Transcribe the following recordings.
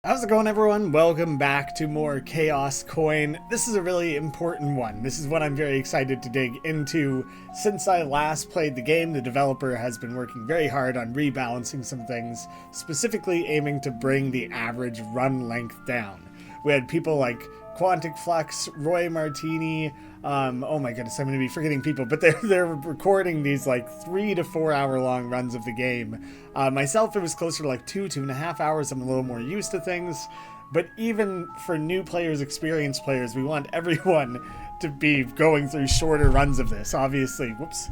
How's it going, everyone? Welcome back to more Chaos Coin. This is a really important one. This is what I'm very excited to dig into. Since I last played the game, the developer has been working very hard on rebalancing some things, specifically aiming to bring the average run length down. We had people like Quantic Flux, Roy Martini, oh my goodness, I'm going to be forgetting people, but they're recording these like 3 to 4 hour long runs of the game. Myself, it was closer to like 2.5 hours. I'm a little more used to things, but even for new players, experienced players, we want everyone to be going through shorter runs of this. Obviously, whoops,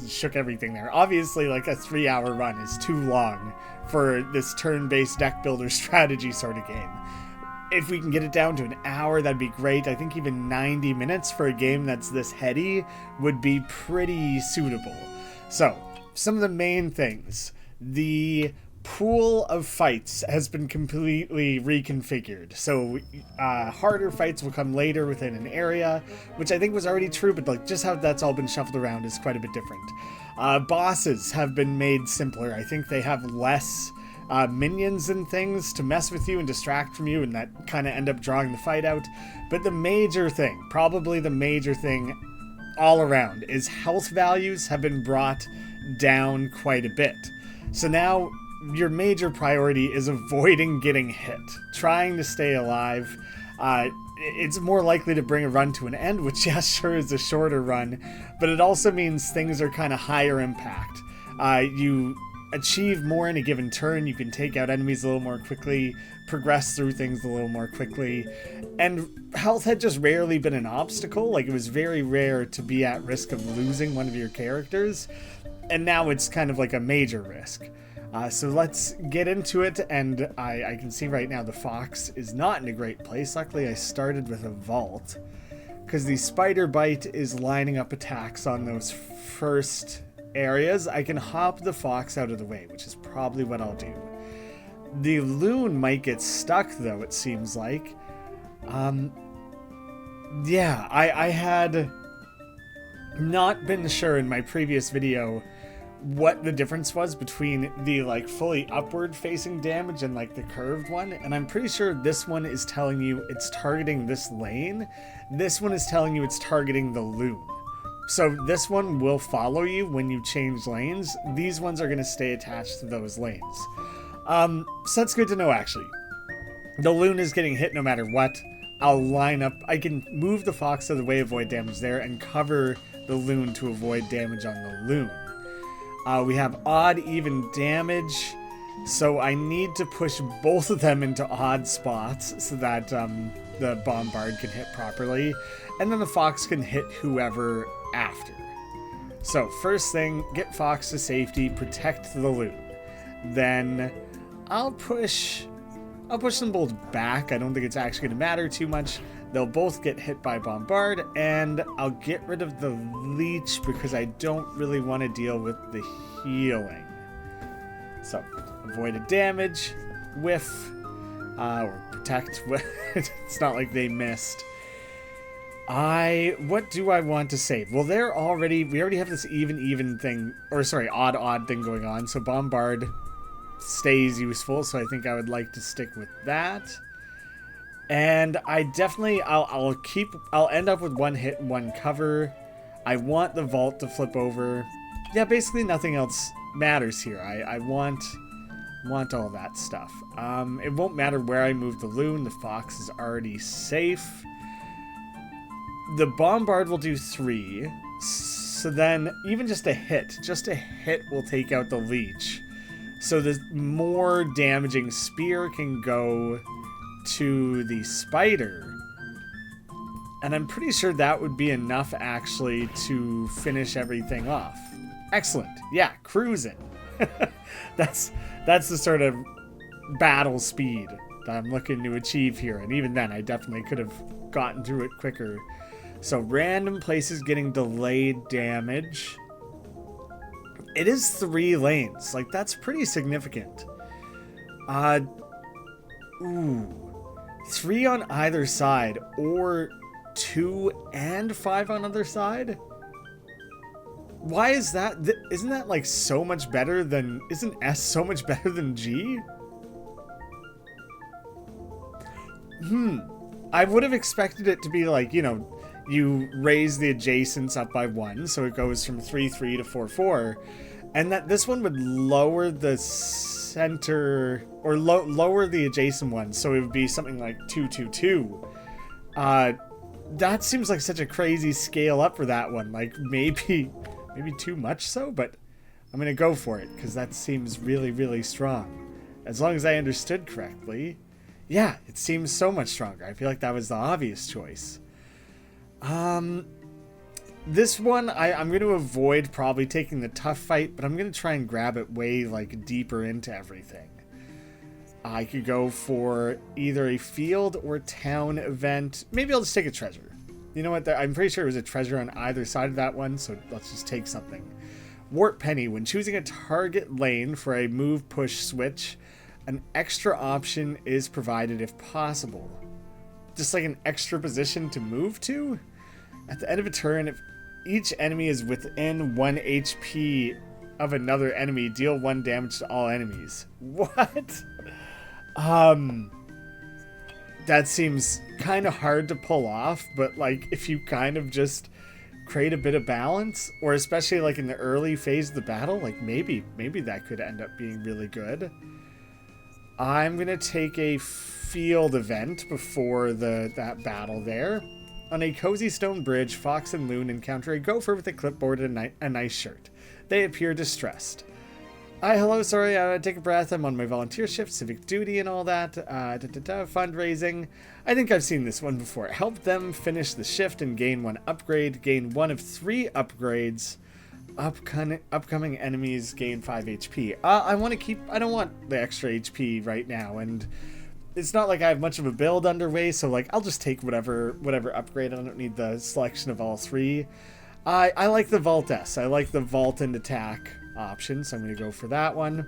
shook everything there. Obviously, like a 3 hour run is too long for this turn-based deck builder strategy sort of game. If we can get it down to an hour, that'd be great. I think even 90 minutes for a game that's this heady would be pretty suitable. So, some of the main things. The pool of fights has been completely reconfigured. So, harder fights will come later within an area, which I think was already true, but like just how that's all been shuffled around is quite a bit different. Bosses have been made simpler. I think they have less minions and things to mess with you and distract from you, and that kind of end up drawing the fight out. But the major thing, probably the major thing all around, is health values have been brought down quite a bit. So now your major priority is avoiding getting hit, trying to stay alive. It's more likely to bring a run to an end, which yeah, sure is a shorter run, but it also means things are kind of higher impact. You achieve more in a given turn, you can take out enemies a little more quickly, progress through things a little more quickly, and health had just rarely been an obstacle. Like, it was very rare to be at risk of losing one of your characters, and now it's kind of like a major risk. So let's get into it, and I can see right now the fox is not in a great place. Luckily I started with a vault, because the spider bite is lining up attacks on those first areas. I can hop the fox out of the way, which is probably what I'll do. The loon might get stuck, though, it seems like. Yeah, I had not been sure in my previous video what the difference was between the like fully upward facing damage and like the curved one, and I'm pretty sure this one is telling you it's targeting this lane. This one is telling you it's targeting the loon. So this one will follow you when you change lanes. These ones are going to stay attached to those lanes. So that's good to know, actually. The loon is getting hit no matter what. I'll line up. I can move the fox out of the way, avoid damage there, and cover the loon to avoid damage on the loon. We have odd, even damage. So I need to push both of them into odd spots so that the bombard can hit properly. And then the fox can hit whoever after. So first thing, get fox to safety, protect the loon. Then I'll push them both back. I don't think it's actually going to matter too much. They'll both get hit by bombard, and I'll get rid of the leech because I don't really want to deal with the healing. So avoided damage, whiff, or protect. It's not like they missed. What do I want to save? Well, we already have this even thing, or sorry, odd thing going on. So bombard stays useful, so I think I would like to stick with that. And I definitely, I'll end up with one hit and one cover. I want the vault to flip over. Yeah, basically nothing else matters here. I want all that stuff. It won't matter where I move the loon. The fox is already safe. The bombard will do 3, so then even just a hit will take out the leech. So the more damaging spear can go to the spider, and I'm pretty sure that would be enough actually to finish everything off. Excellent. Yeah, cruising. That's the sort of battle speed that I'm looking to achieve here, and even then I definitely could have gotten through it quicker. So random places getting delayed damage. It is 3 lanes. Like, that's pretty significant. 3 on either side, or 2 and 5 on other side? Why is that? Isn't that like so much better than... Isn't S so much better than G? I would have expected it to be like, you know, you raise the adjacents up by 1, so it goes from 3-3 to 4-4, and that this one would lower the center, or lower the adjacent one, so it would be something like 2-2-2. That seems like such a crazy scale up for that one. Like, maybe too much so, but I'm gonna go for it, because that seems really, really strong. As long as I understood correctly. Yeah, it seems so much stronger. I feel like that was the obvious choice. This one, I'm going to avoid probably taking the tough fight, but I'm going to try and grab it way, like, deeper into everything. I could go for either a field or town event. Maybe I'll just take a treasure. You know what? I'm pretty sure it was a treasure on either side of that one, so let's just take something. Wart Penny. When choosing a target lane for a move push switch, an extra option is provided if possible. Just like an extra position to move to? At the end of a turn, if each enemy is within 1 HP of another enemy, deal 1 damage to all enemies. What? That seems kind of hard to pull off, but like if you kind of just create a bit of balance, or especially like in the early phase of the battle, like maybe that could end up being really good. I'm gonna take a field event before that battle there. On a cozy stone bridge, Fox and Loon encounter a gopher with a clipboard and a nice shirt. They appear distressed. Hello, sorry, take a breath. I'm on my volunteer shift, civic duty and all that. Fundraising. I think I've seen this one before. Help them finish the shift and gain 1 upgrade. Gain 1 of 3 upgrades. Upcoming enemies gain 5 HP. I don't want the extra HP right now, and it's not like I have much of a build underway, so like I'll just take whatever upgrade. I don't need the selection of all 3. I like the Vault S. I like the Vault and Attack option, so I'm going to go for that one.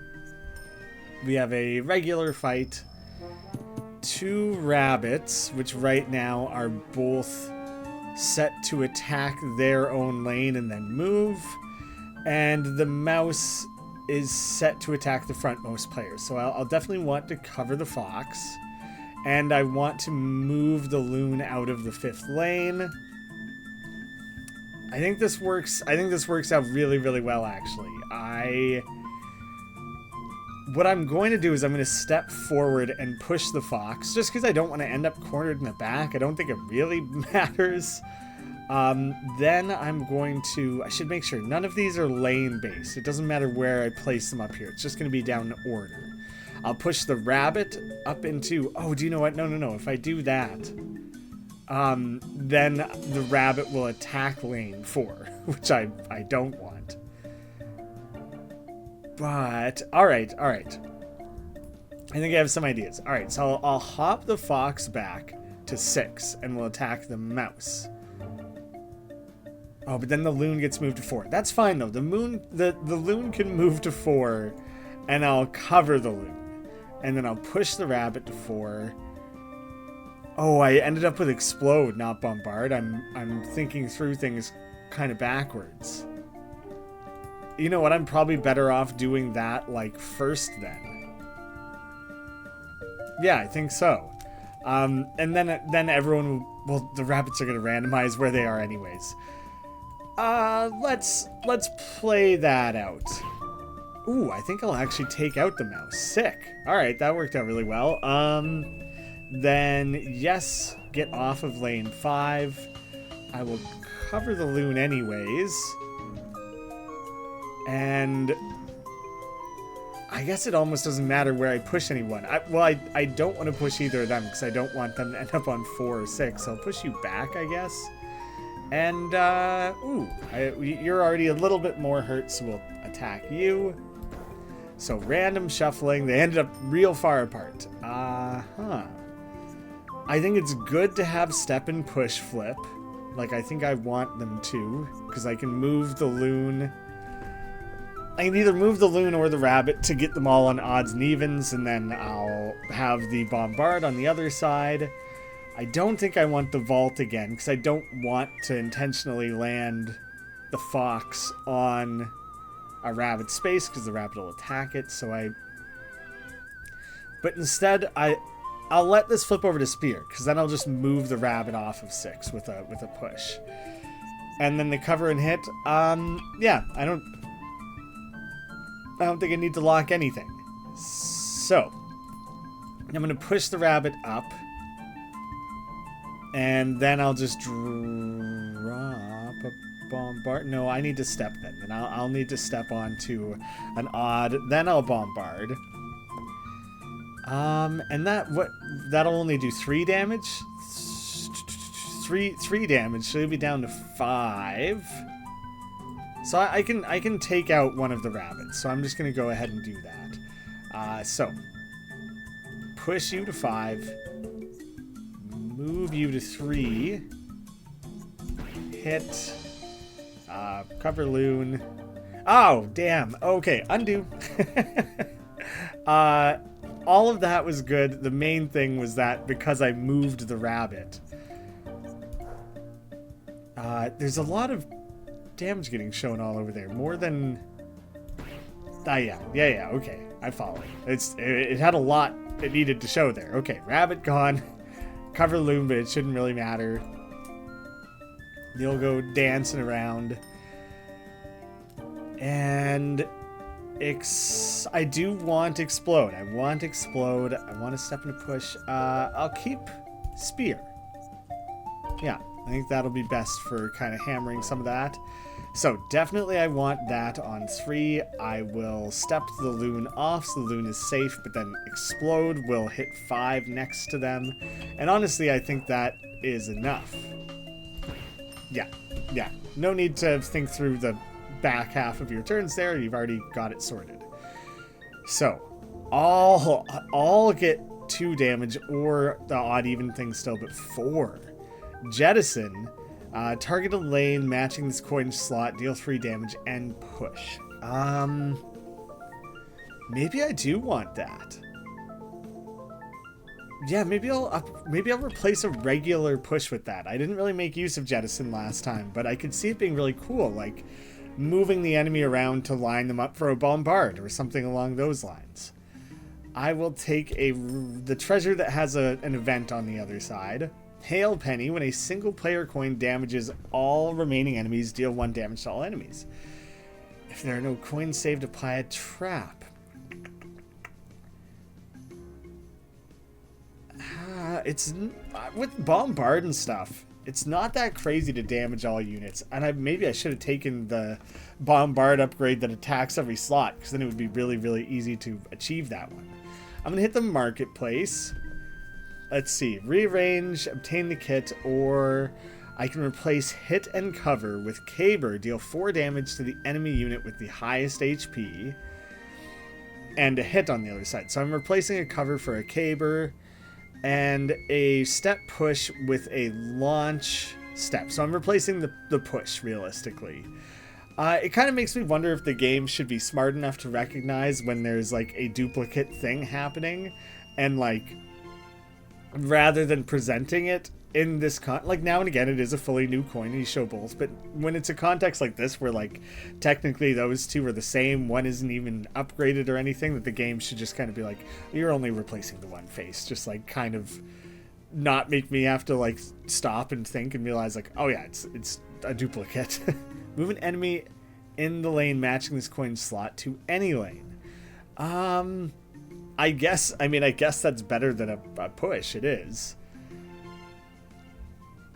We have a regular fight. 2 rabbits, which right now are both set to attack their own lane and then move. And the mouse is set to attack the frontmost player. So I'll definitely want to cover the fox. And I want to move the loon out of the 5th lane. I think this works out really, really well, actually. What I'm going to do is I'm going to step forward and push the fox, just because I don't want to end up cornered in the back. I don't think it really matters. Then I'm going to... I should make sure none of these are lane-based. It doesn't matter where I place them up here. It's just going to be down in order. I'll push the rabbit up into... Oh, do you know what? No. If I do that, then the rabbit will attack lane 4, which I don't want. But, alright. I think I have some ideas. Alright, so I'll hop the fox back to 6, and we'll attack the mouse. Oh, but then the loon gets moved to 4. That's fine, though. The loon can move to 4, and I'll cover the loon. And then I'll push the rabbit to 4. Oh, I ended up with explode, not bombard. I'm thinking through things kind of backwards. You know what? I'm probably better off doing that, like, first then. Yeah, I think so. And then everyone will... Well, the rabbits are going to randomize where they are anyways. Let's play that out. Ooh, I think I'll actually take out the mouse. Sick. Alright, that worked out really well. Then, yes, get off of lane 5. I will cover the loon anyways. And I guess it almost doesn't matter where I push anyone. I don't want to push either of them because I don't want them to end up on 4 or 6. So I'll push you back, I guess. And, you're already a little bit more hurt, so we'll attack you. So random shuffling. They ended up real far apart. I think it's good to have step and push flip. Like, I think I want them to, because I can move the loon. I can either move the loon or the rabbit to get them all on odds and evens, and then I'll have the bombard on the other side. I don't think I want the vault again, because I don't want to intentionally land the fox on a rabbit space, because the rabbit will attack it, so But instead, I'll let this flip over to spear, because then I'll just move the rabbit off of 6 with a push. And then the cover and hit, yeah, I don't think I need to lock anything. So, I'm going to push the rabbit up. And then I'll just drop a bombard. No, I need to step then. Then I'll need to step onto an odd. Then I'll bombard. And that'll only do 3 damage. 3 damage, so it'll be down to 5. So I can take out one of the rabbits. So I'm just gonna go ahead and do that. So push you to 5. Move you to 3. Hit. Cover loon. Oh, damn. Okay, undo. All of that was good. The main thing was that because I moved the rabbit. There's a lot of damage getting shown all over there. More than... yeah, okay. I follow. It had a lot it needed to show there. Okay, rabbit gone. Cover loon, but it shouldn't really matter. You'll go dancing around. And I do want explode. I want explode. I want to step into push. I'll keep spear. Yeah, I think that'll be best for kind of hammering some of that. So definitely I want that on 3. I will step the loon off so the loon is safe, but then explode will hit 5 next to them. And honestly, I think that is enough. Yeah. No need to think through the back half of your turns there. You've already got it sorted. So I'll get 2 damage or the odd even thing still, but 4. Jettison. Target a lane matching this coin slot, deal 3 damage, and push. Maybe I do want that. Yeah, maybe I'll replace a regular push with that. I didn't really make use of Jettison last time, but I could see it being really cool, like moving the enemy around to line them up for a bombard or something along those lines. I will take the treasure that has an event on the other side. Hail Penny. When a single player coin damages all remaining enemies, deal 1 damage to all enemies. If there are no coins saved, apply a trap. It's with bombard and stuff. It's not that crazy to damage all units, and maybe I should have taken the bombard upgrade that attacks every slot, because then it would be really, really easy to achieve that one. I'm gonna hit the marketplace. Let's see, rearrange, obtain the kit, or I can replace hit and cover with Caber, deal 4 damage to the enemy unit with the highest HP, and a hit on the other side. So I'm replacing a cover for a Caber, and a step push with a launch step. So I'm replacing the push, realistically. It kind of makes me wonder if the game should be smart enough to recognize when there's like a duplicate thing happening, and like, rather than presenting it in this like now and again it is a fully new coin and you show both, but when it's a context like this where like technically those two are the same, one isn't even upgraded or anything, that the game should just kind of be like, you're only replacing the one face, just like kind of not make me have to like stop and think and realize like, oh yeah, it's a duplicate. Move an enemy in the lane matching this coin slot to any lane. I guess that's better than a push. It is.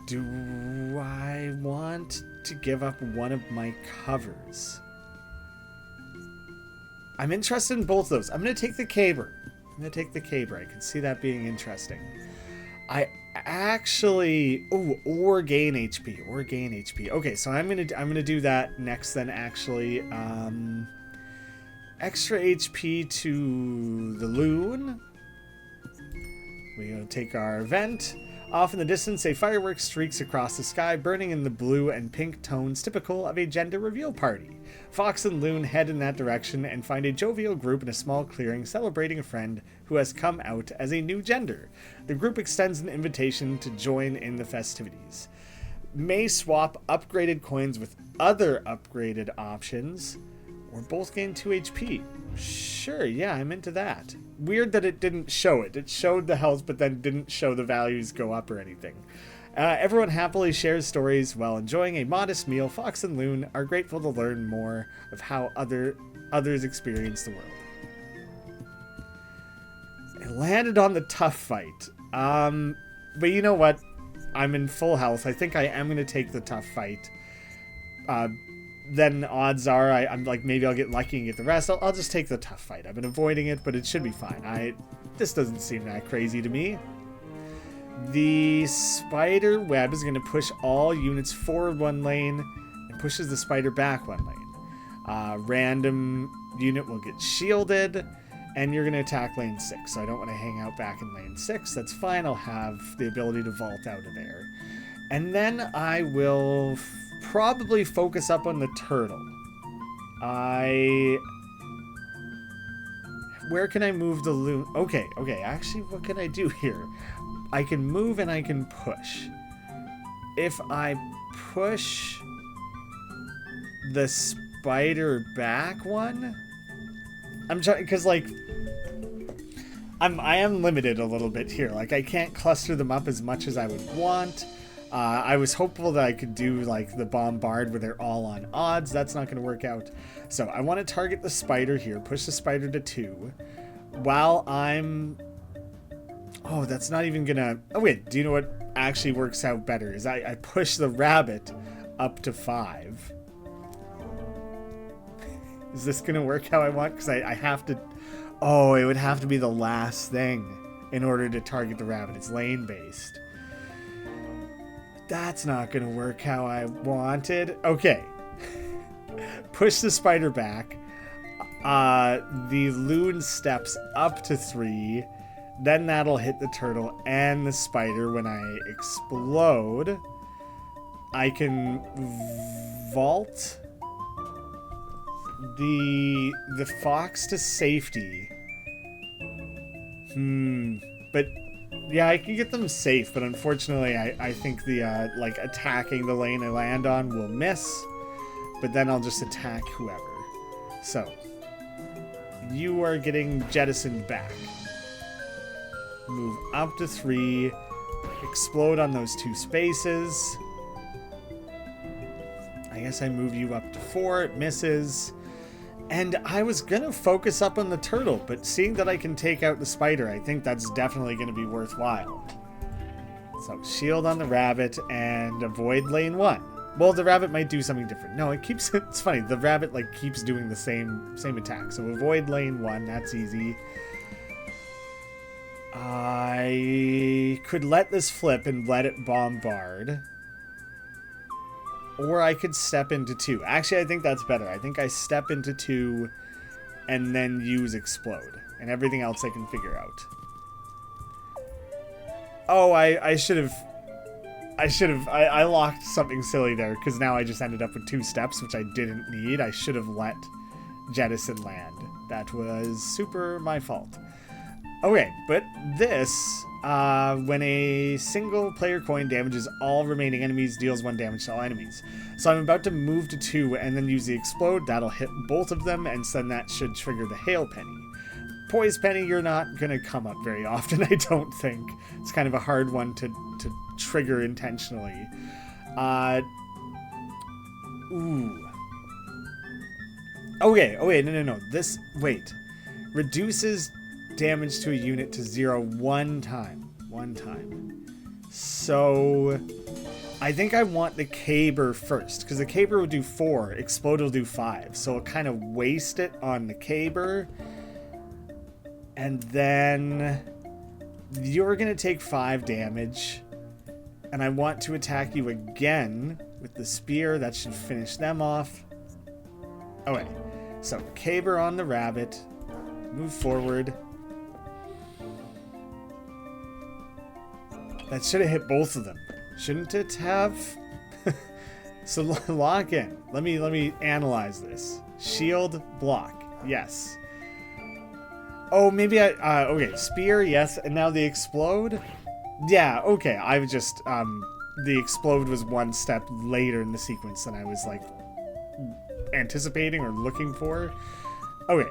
Do I want to give up one of my covers? I'm interested in both of those. I'm going to take the Caber. I can see that being interesting. I actually... or gain HP. Okay, so I'm gonna do that next then, actually. Extra HP to the loon. We're going to take our event. Off in the distance, a firework streaks across the sky, burning in the blue and pink tones typical of a gender reveal party. Fox and Loon head in that direction and find a jovial group in a small clearing celebrating a friend who has come out as a new gender. The group extends an invitation to join in the festivities. May swap upgraded coins with other upgraded options, or both gain 2 HP. Sure, yeah, I'm into that. weird that it didn't show it. It showed the health, but then didn't show the values go up or anything. Everyone happily shares stories while enjoying a modest meal. Fox and Loon are grateful to learn more of how others experience the world. I landed on the tough fight. But you know what? I'm in full health. I think I am going to take the tough fight. Then odds are I'm like, maybe I'll get lucky and get the rest. I'll just take the tough fight. I've been avoiding it, but it should be fine. This doesn't seem that crazy to me. The spider web is going to push all units forward one lane and pushes the spider back one lane. Random unit will get shielded, and you're going to attack lane 6. So I don't want to hang out back in lane 6. That's fine. I'll have the ability to vault out of there. And then I will probably focus up on the turtle. Where can I move the loon? Okay. Actually, what can I do here? I can move and I can push. If I push the spider back one, I'm trying, because like I am limited a little bit here. Like, I can't cluster them up as much as I would want. I was hopeful that I could do like the bombard where they're all on odds. That's not going to work out. So I want to target the spider here, push the spider to 2 while I'm... Oh, that's not even gonna... Oh, wait. Do you know what actually works out better? Is I push the rabbit up to 5. Is this gonna work how I want? Because I have to... Oh, it would have to be the last thing in order to target the rabbit. It's lane-based. That's not gonna work how I wanted. Okay. Push the spider back. The loon steps up to 3. Then that'll hit the turtle and the spider. When I explode, I can vault the fox to safety. But yeah, I can get them safe, but unfortunately I think the like attacking the lane I land on will miss. But then I'll just attack whoever. So you are getting jettisoned back. Move up to 3. Explode on those 2 spaces. I guess I move you up to 4. It misses. And I was going to focus up on the turtle, but seeing that I can take out the spider, I think that's definitely going to be worthwhile. So shield on the rabbit and avoid lane 1. Well, the rabbit might do something different. No, it's funny. The rabbit like keeps doing the same attack. So avoid lane 1. That's easy. I could let this flip and let it bombard. Or I could step into 2. Actually, I think that's better. I think I step into 2 and then use explode. And everything else I can figure out. Oh, I should have... I locked something silly there, because now I just ended up with 2 steps, which I didn't need. I should have let jettison land. That was super my fault. Okay, but this, when a single player coin damages all remaining enemies, deals 1 damage to all enemies. So I'm about to move to 2 and then use the explode. That'll hit both of them, and then that should trigger the hail penny. Poise penny, you're not going to come up very often, I don't think. It's kind of a hard one to trigger intentionally. Ooh. Okay, no. This, wait. Reduces damage to a unit to 0 one time. So I think I want the caber first, because the caber will do 4, explode will do 5. So I'll kind of waste it on the caber. And then you're going to take 5 damage. And I want to attack you again with the spear. That should finish them off. Okay, so caber on the rabbit. Move forward. That should have hit both of them. Shouldn't it have? So lock in. Let me analyze this. Shield, block. Yes. Oh, maybe okay, spear, yes, and now the explode? Yeah, okay, I was just, the explode was 1 step later in the sequence than I was, like, anticipating or looking for. Okay.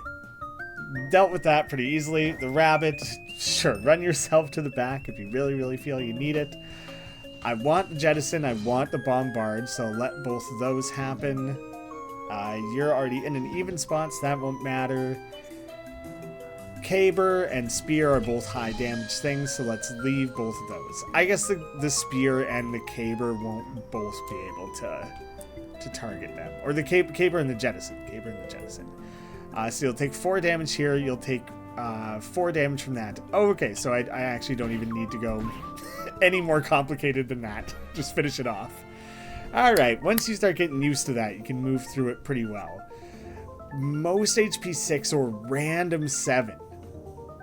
dealt with that pretty easily. The rabbit, sure, run yourself to the back if you really, really feel you need it. I want the jettison, I want the bombard, so let both of those happen. You're already in an even spot, so that won't matter. Caber and spear are both high damage things, so let's leave both of those. I guess the spear and the caber won't both be able to target them. Or the caber and the jettison. Caber and the jettison. So you'll take 4 damage here, you'll take 4 damage from that. Oh, okay, so I actually don't even need to go any more complicated than that. Just finish it off. Alright, once you start getting used to that, you can move through it pretty well. Most HP 6 or random 7.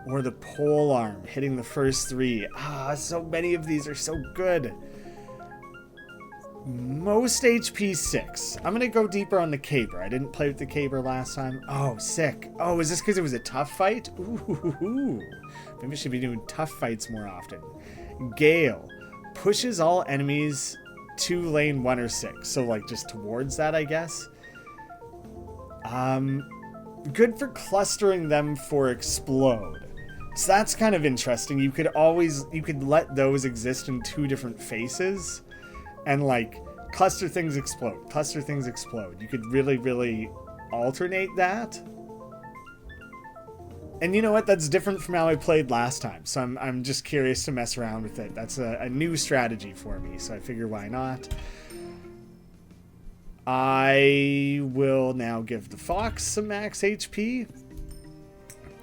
Or the pole arm, hitting the first 3. So many of these are so good. Most HP 6. I'm going to go deeper on the caber. I didn't play with the caber last time. Oh, sick. Oh, is this because it was a tough fight? Ooh. Maybe I should be doing tough fights more often. Gale. Pushes all enemies to lane 1 or 6. So, like, just towards that, I guess. Good for clustering them for explode. So that's kind of interesting. You could let those exist in 2 different faces. And, like, cluster things explode. Cluster things explode. You could really, really alternate that. And you know what? That's different from how I played last time. So I'm just curious to mess around with it. That's a new strategy for me. So I figure why not. I will now give the fox some max HP.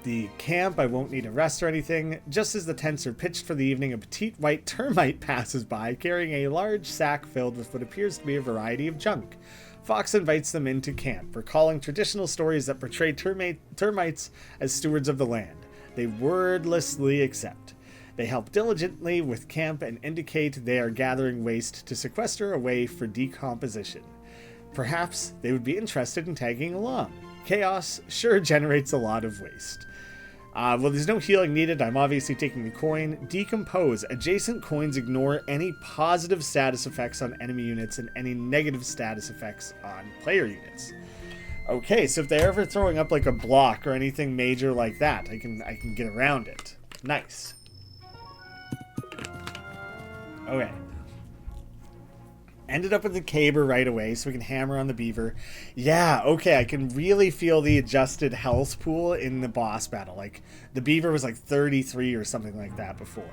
The camp, I won't need a rest or anything. Just as the tents are pitched for the evening, a petite white termite passes by, carrying a large sack filled with what appears to be a variety of junk. Fox invites them into camp, recalling traditional stories that portray termites as stewards of the land. They wordlessly accept. They help diligently with camp and indicate they are gathering waste to sequester away for decomposition. Perhaps they would be interested in tagging along. Chaos sure generates a lot of waste. Well, there's no healing needed. I'm obviously taking the coin. Decompose. Adjacent coins ignore any positive status effects on enemy units and any negative status effects on player units. Okay, so if they're ever throwing up like a block or anything major like that, I can get around it. Nice. Okay. Ended up with the caber right away, so we can hammer on the beaver. Yeah, okay, I can really feel the adjusted health pool in the boss battle. Like, the beaver was like 33 or something like that before.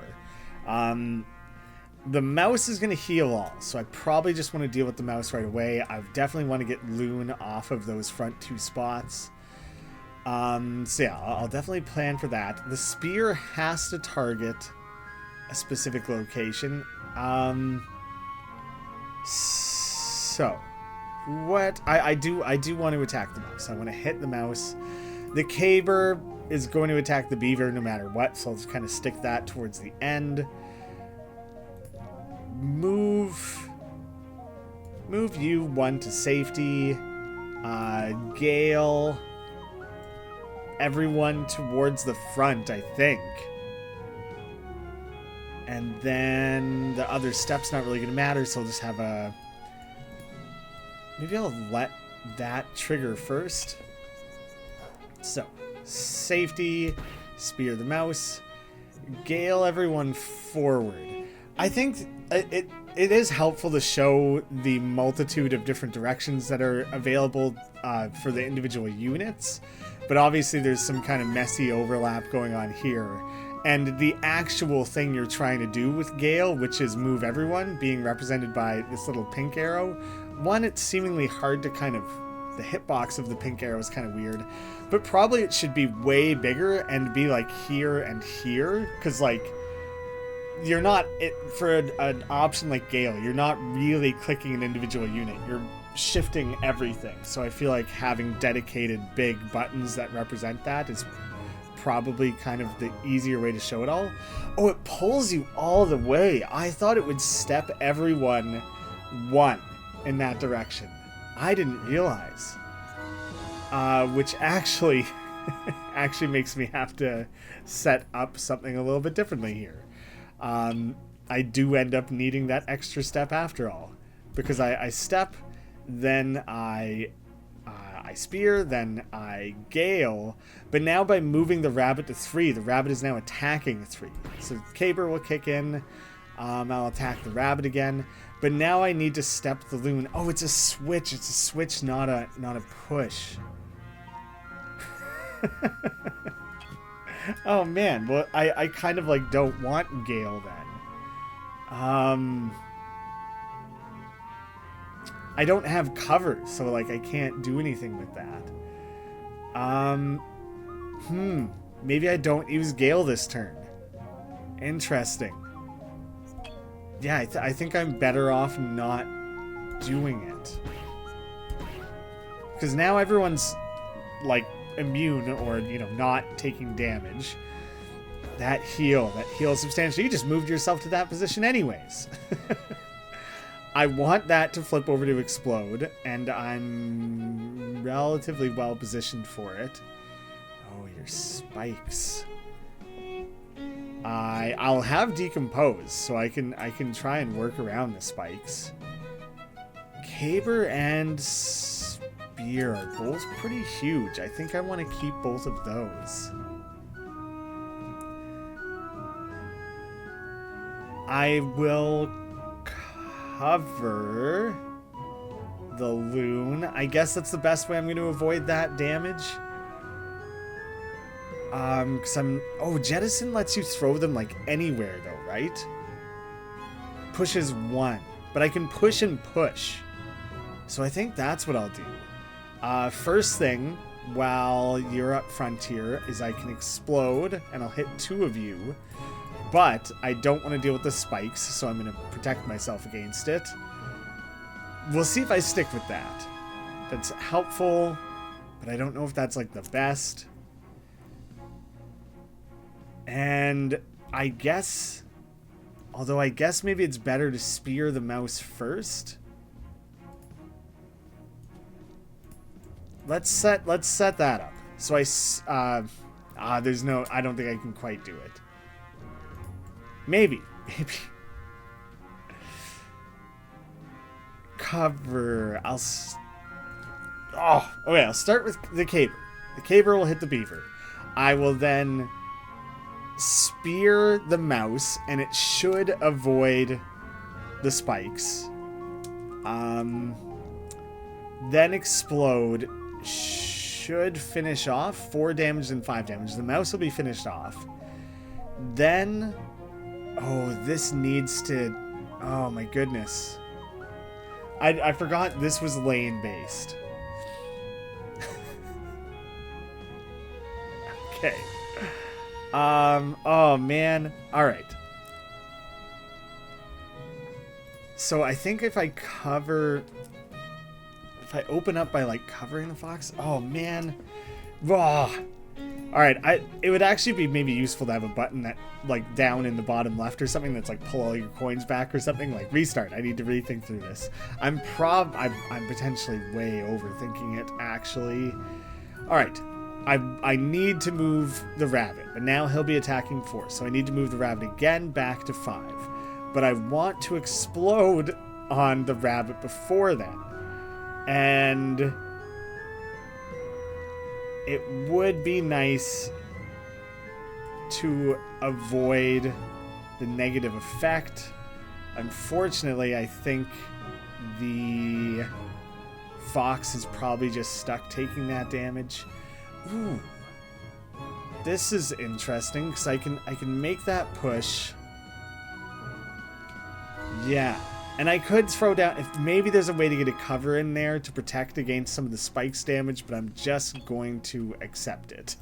The mouse is going to heal all, so I probably just want to deal with the mouse right away. I definitely want to get Loon off of those front 2 spots. So yeah, I'll definitely plan for that. The spear has to target a specific location. So, what I do want to attack the mouse. I want to hit the mouse. The caber is going to attack the beaver no matter what, so I'll just kind of stick that towards the end. Move you 1 to safety. Gale everyone towards the front, I think. And then the other step's not really going to matter, so I'll just have a... Maybe I'll let that trigger first. So, safety, spear the mouse, gale everyone forward. I think it is helpful to show the multitude of different directions that are available for the individual units, but obviously there's some kind of messy overlap going on here. And the actual thing you're trying to do with Gale, which is move everyone, being represented by this little pink arrow, one, it's seemingly hard to kind of... The hitbox of the pink arrow is kind of weird, but probably it should be way bigger and be like here and here, because like, you're not... For an option like Gale, you're not really clicking an individual unit, you're shifting everything. So I feel like having dedicated big buttons that represent that is probably kind of the easier way to show it all. Oh, it pulls you all the way. I thought it would step everyone 1 in that direction. I didn't realize. Which actually makes me have to set up something a little bit differently here. I do end up needing that extra step after all, because I step, then I I spear, then I gale. But now by moving the rabbit to 3, the rabbit is now attacking 3. So caber will kick in. I'll attack the rabbit again. But now I need to step the loon. Oh, it's a switch. It's a switch, not a push. Oh man, well I kind of like don't want gale then. I don't have cover, so like I can't do anything with that. Maybe I don't use gale this turn. Interesting. Yeah, I think I'm better off not doing it. Because now everyone's like immune or, you know, not taking damage. That heals substantially. You just moved yourself to that position anyways. I want that to flip over to explode, and I'm relatively well positioned for it. Oh, your spikes. I'll have decompose, so I can try and work around the spikes. Caber and spear are both pretty huge. I think I want to keep both of those. I will cover the loon. I guess that's the best way I'm going to avoid that damage. Jettison lets you throw them like anywhere though, right? Pushes 1, but I can push and push. So I think that's what I'll do. First thing, while you're up frontier, is I can explode and I'll hit 2 of you. But I don't want to deal with the spikes, so I'm going to protect myself against it. We'll see if I stick with that. That's helpful, but I don't know if that's like the best. And I guess, although I guess maybe it's better to spear the mouse first. Let's set that up. So there's no, I don't think I can quite do it. Maybe. Cover. I'll start with the caber. The caber will hit the beaver. I will then spear the mouse, and it should avoid the spikes. Then explode. Should finish off 4 damage and 5 damage. The mouse will be finished off. Then... oh, this needs to... oh my goodness. I forgot this was lane based. Okay. Oh man. Alright. So I think if I cover... if I open up by like covering the fox... oh man. Raw. Alright, it would actually be maybe useful to have a button that, like, down in the bottom left or something that's like pull all your coins back or something, like restart. I need to rethink through this. I'm potentially way overthinking it, actually. Alright, I need to move the rabbit, but now he'll be attacking 4, so I need to move the rabbit again back to 5. But I want to explode on the rabbit before then. And... it would be nice to avoid the negative effect. Unfortunately, I think the fox is probably just stuck taking that damage. Ooh. This is interesting because I can make that push. Yeah. And I could throw down, if maybe there's a way to get a cover in there to protect against some of the spikes damage, but I'm just going to accept it,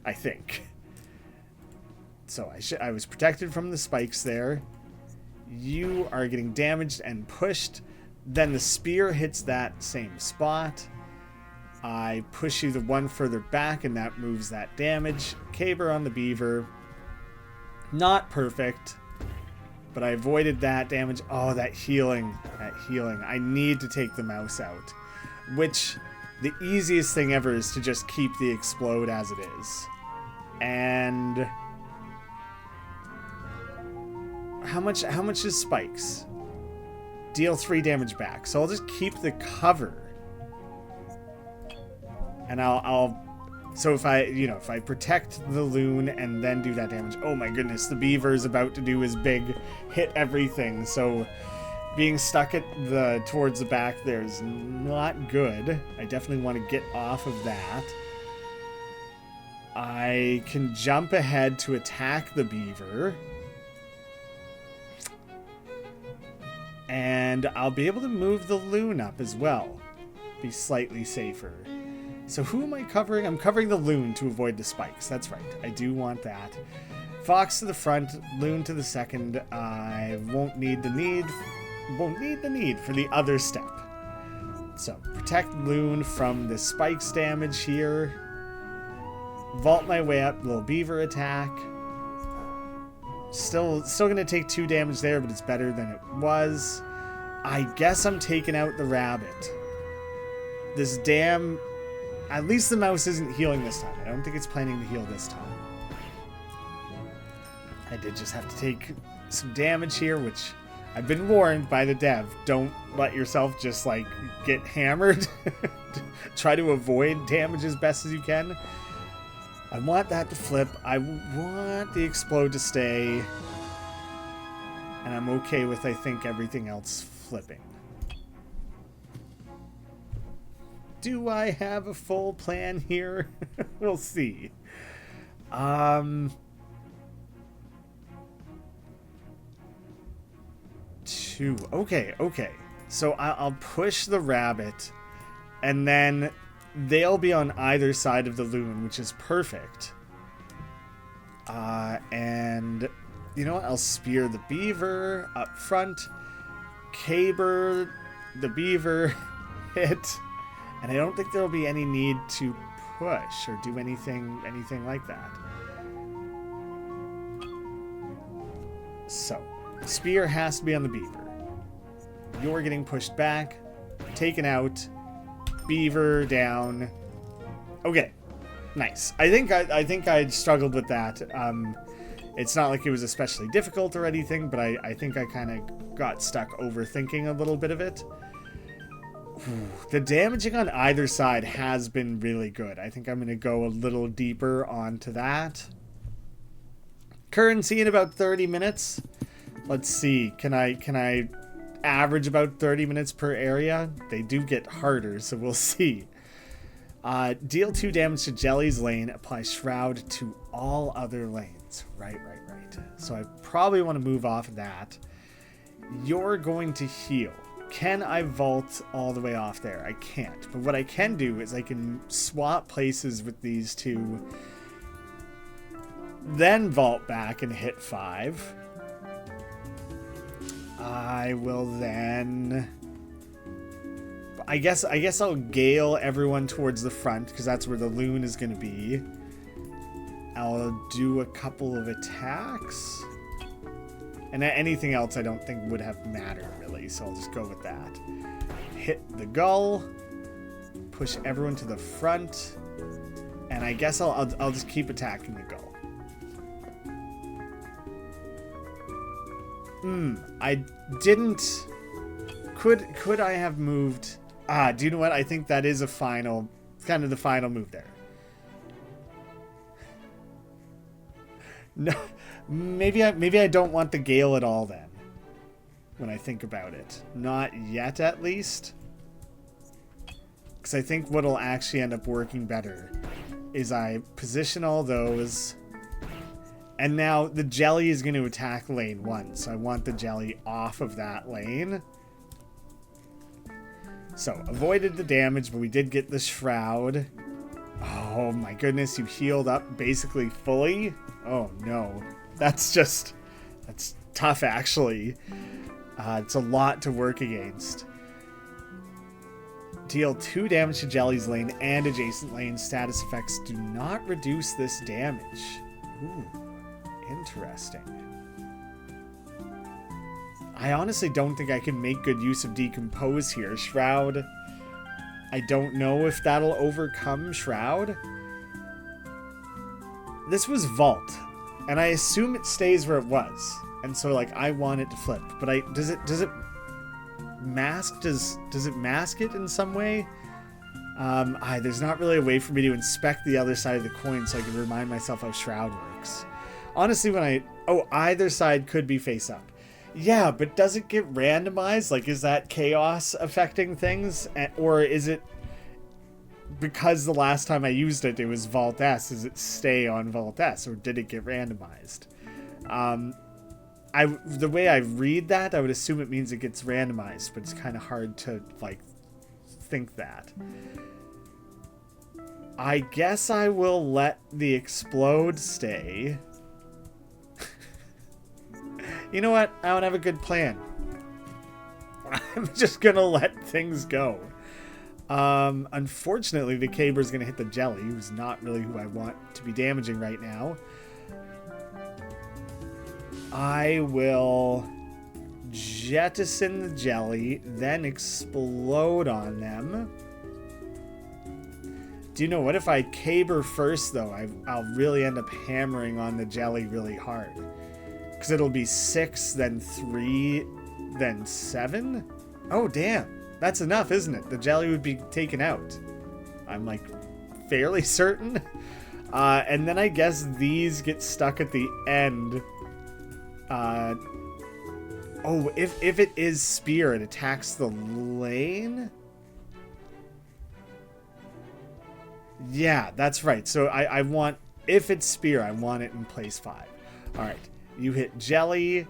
I think. So I was protected from the spikes there. You are getting damaged and pushed. Then the spear hits that same spot. I push you the one further back, and that moves that damage. Caber on the beaver. Not perfect. But I avoided that damage. Oh, that healing. That healing. I need to take the mouse out. Which, the easiest thing ever is to just keep the explode as it is. And... How much is spikes? Deal 3 damage back. So I'll just keep the cover. And so if I protect the loon and then do that damage, oh my goodness, the beaver is about to do his big hit everything. So being stuck towards the back there is not good. I definitely want to get off of that. I can jump ahead to attack the beaver. And I'll be able to move the loon up as well. Be slightly safer. So who am I covering? I'm covering the loon to avoid the spikes. That's right. I do want that. Fox to the front, loon to the second. I won't need the need for the other step. So protect loon from the spikes damage here. Vault my way up, little beaver attack. Still gonna take 2 damage there, but it's better than it was. I guess I'm taking out the rabbit. This damn... At least the mouse isn't healing this time. I don't think it's planning to heal this time. I did just have to take some damage here, which I've been warned by the dev. Don't let yourself just, like, get hammered. Try to avoid damage as best as you can. I want that to flip. I want the explode to stay. And I'm okay with, I think, everything else flipping. Do I have a full plan here? We'll see. Two. Okay. So I'll push the rabbit, and then they'll be on either side of the loon, which is perfect. And you know what? I'll spear the beaver up front, caber the beaver, hit. And I don't think there'll be any need to push or do anything like that. So, spear has to be on the beaver. You're getting pushed back, taken out, beaver down. Okay, nice. I think I struggled with that. It's not like it was especially difficult or anything, but I think I kind of got stuck overthinking a little bit of it. The damaging on either side has been really good. I think I'm going to go a little deeper onto that. Currency in about 30 minutes. Let's see. Can I average about 30 minutes per area? They do get harder, so we'll see. Deal 2 damage to Jelly's lane. Apply Shroud to all other lanes. Right. So I probably want to move off of that. You're going to heal. Can I vault all the way off there? I can't. But what I can do is I can swap places with these two, then vault back and hit 5. I will then... I guess I'll gale everyone towards the front, because that's where the loon is going to be. I'll do a couple of attacks. And anything else I don't think would have mattered, really, so I'll just go with that. Hit the gull. Push everyone to the front. And I guess I'll just keep attacking the gull. I didn't... Could I have moved... do you know what? I think that is a final... kind of the final move there. No... Maybe I don't want the gale at all then, when I think about it. Not yet, at least. Because I think what'll actually end up working better is I position all those, and now the jelly is going to attack lane 1, so I want the jelly off of that lane. So, avoided the damage, but we did get the shroud. Oh my goodness, you healed up basically fully? Oh no. That's tough, actually. It's a lot to work against. Deal 2 damage to Jelly's lane and adjacent lane. Status effects do not reduce this damage. Ooh, interesting. I honestly don't think I can make good use of Decompose here. Shroud, I don't know if that'll overcome Shroud. This was Vault. And I assume it stays where it was. And so, like, I want it to flip. But does it mask? Does it mask it in some way? There's not really a way for me to inspect the other side of the coin so I can remind myself how Shroud works. Honestly, either side could be face up. Yeah, but does it get randomized? Like, is that chaos affecting things? Or is it because the last time I used it, it was Vault S? Does it stay on Vault S, or did it get randomized? The way I read that, I would assume it means it gets randomized, but it's kind of hard to, like, think that. I guess I will let the explode stay. You know what? I don't have a good plan. I'm just gonna let things go. Unfortunately, the Caber's gonna hit the jelly, who's not really who I want to be damaging right now. I will jettison the jelly, then explode on them. Do you know what? If I caber first, though, I'll really end up hammering on the jelly really hard. Because it'll be 6, then 3, then 7? Oh, damn. That's enough, isn't it? The jelly would be taken out. I'm, like, fairly certain. And then I guess these get stuck at the end. Oh, if it is spear, it attacks the lane? Yeah, that's right. So I want, if it's spear, I want it in place 5. Alright, you hit jelly.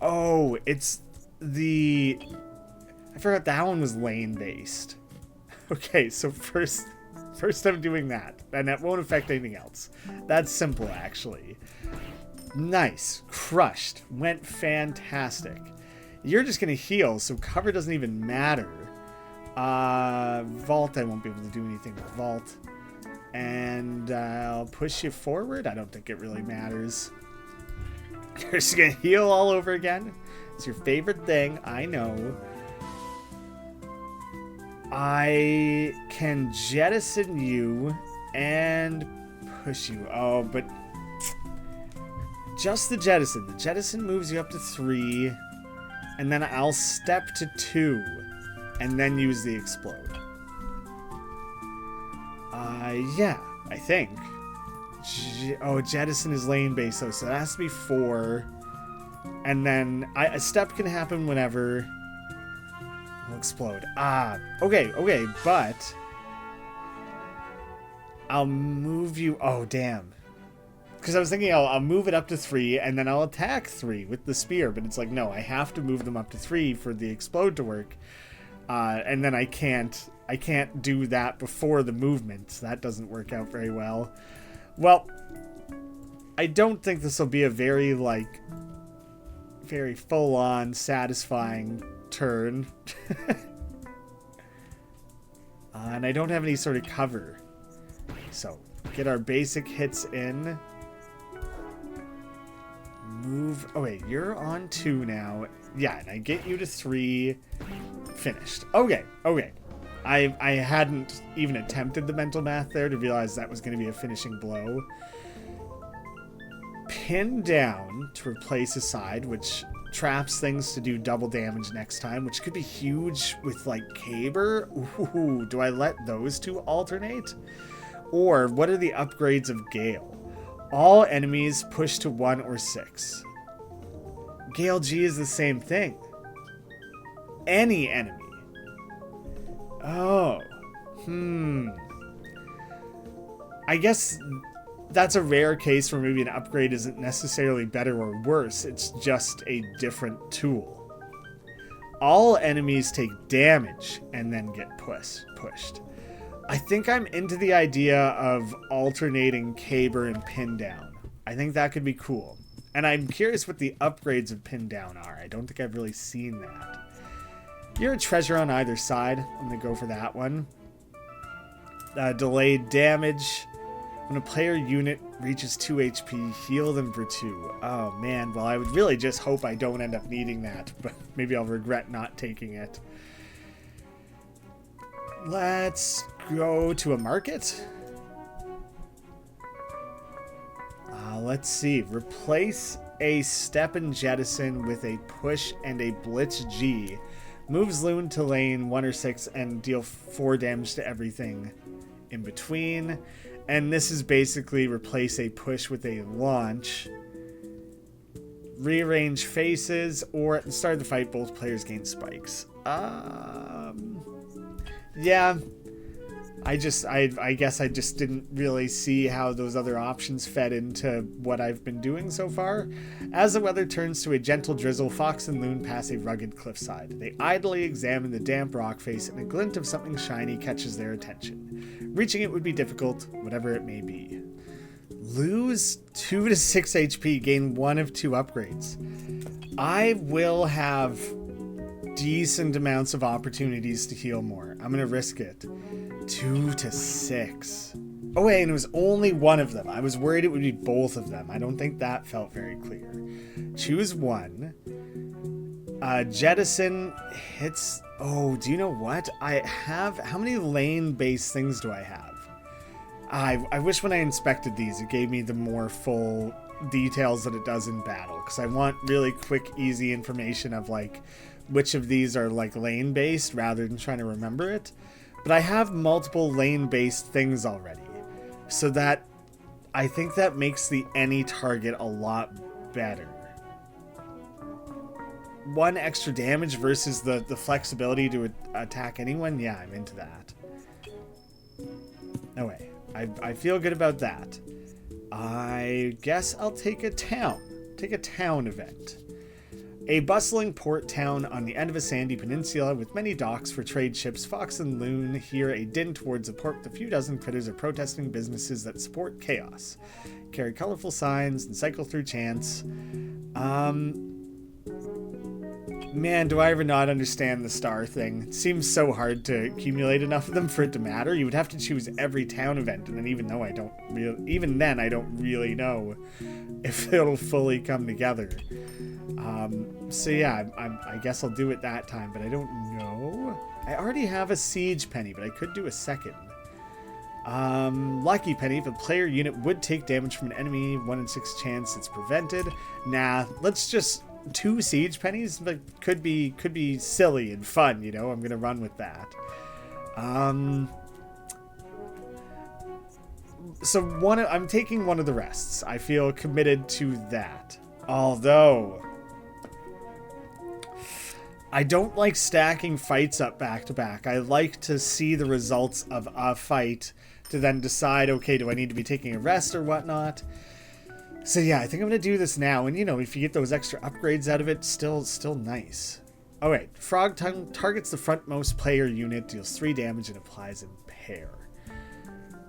Oh, it's the... I forgot that one was lane-based. Okay, so first I'm doing that, and that won't affect anything else. That's simple, actually. Nice. Crushed. Went fantastic. You're just going to heal, so cover doesn't even matter. Vault, I won't be able to do anything with Vault. And I'll push you forward. I don't think it really matters. You're just going to heal all over again. It's your favorite thing, I know. I can jettison you and push you. Oh, but just the jettison. The jettison moves you up to 3, and then I'll step to 2, and then use the explode. Yeah, I think. Jettison is lane based, so that has to be 4. And then a step can happen whenever. We'll explode. Okay, but I'll move you. Oh, damn. Because I was thinking I'll move it up to 3, and then I'll attack 3 with the spear. But it's like, no, I have to move them up to 3 for the explode to work. And then I can't do that before the movement. So that doesn't work out very well. Well, I don't think this will be a very full-on, satisfying turn. And I don't have any sort of cover. So, get our basic hits in. Move. Oh, wait, you're on 2 now. Yeah, and I get you to 3. Finished. Okay. I hadn't even attempted the mental math there to realize that was going to be a finishing blow. Pin down to replace a side, which traps things to do double damage next time, which could be huge with, like, Caber. Ooh, do I let those two alternate? Or, what are the upgrades of Gale? All enemies push to 1 or 6. Gale G is the same thing. Any enemy. Oh. I guess that's a rare case where maybe an upgrade isn't necessarily better or worse. It's just a different tool. All enemies take damage and then get pushed. I think I'm into the idea of alternating Caber and Pin Down. I think that could be cool. And I'm curious what the upgrades of Pin Down are. I don't think I've really seen that. You're a treasure on either side. I'm going to go for that one. Delayed damage. When a player unit reaches 2 HP, heal them for 2. Oh, man. Well, I would really just hope I don't end up needing that. But maybe I'll regret not taking it. Let's go to a market. Let's see. Replace a step and jettison with a push and a blitz G Moves Loon to lane 1 or 6 and deal 4 damage to everything in between. And this is basically replace a push with a launch. Rearrange faces, or at the start of the fight, both players gain spikes. Yeah. I guess I just didn't really see how those other options fed into what I've been doing so far. As the weather turns to a gentle drizzle, Fox and Loon pass a rugged cliffside. They idly examine the damp rock face, and a glint of something shiny catches their attention. Reaching it would be difficult, whatever it may be. Lose 2 to 6 HP, gain 1 of 2 upgrades. I will have decent amounts of opportunities to heal more. I'm going to risk it. 2 to 6. Oh wait, and it was only one of them. I was worried it would be both of them. I don't think that felt very clear. Choose one. Jettison hits... Oh, do you know what? I have... How many lane-based things do I have? I wish when I inspected these, it gave me the more full details that it does in battle. Because I want really quick, easy information of, like, which of these are, like, lane-based rather than trying to remember it. But I have multiple lane-based things already. So that, I think that makes the any target a lot better. 1 extra damage versus the flexibility to attack anyone? Yeah, I'm into that. No way. I feel good about that. I guess I'll take a town. Take a town event. A bustling port town on the end of a sandy peninsula with many docks for trade ships, Fox and Loon hear a din towards a port with a few dozen critters are protesting businesses that support chaos. Carry colorful signs and cycle through chants. Man, do I ever not understand the star thing. It seems so hard to accumulate enough of them for it to matter. You would have to choose every town event, and then even then I don't really know if it'll fully come together. So yeah, I guess I'll do it that time, but I don't know. I already have a siege penny, but I could do a second. Lucky penny, if a player unit would take damage from an enemy, 1 in 6 chance it's prevented. Nah, let's just 2 siege pennies, but could be silly and fun, you know. I'm gonna run with that. So I'm taking one of the rests. I feel committed to that. Although I don't like stacking fights up back to back. I like to see the results of a fight to then decide, okay, do I need to be taking a rest or whatnot? So yeah, I think I'm going to do this now. And, you know, if you get those extra upgrades out of it, still nice. All right, Frog Tongue targets the frontmost player unit, deals 3 damage, and applies Impair.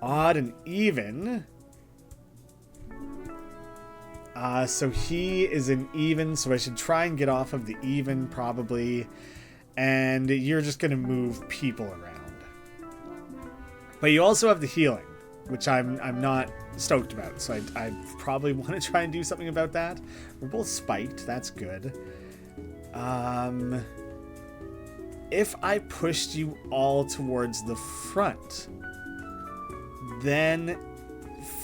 Odd and even. So he is an even, so I should try and get off of the even, probably. And you're just going to move people around. But you also have the healing, which I'm not stoked about, so I probably want to try and do something about that. We're both spiked, that's good. If I pushed you all towards the front, then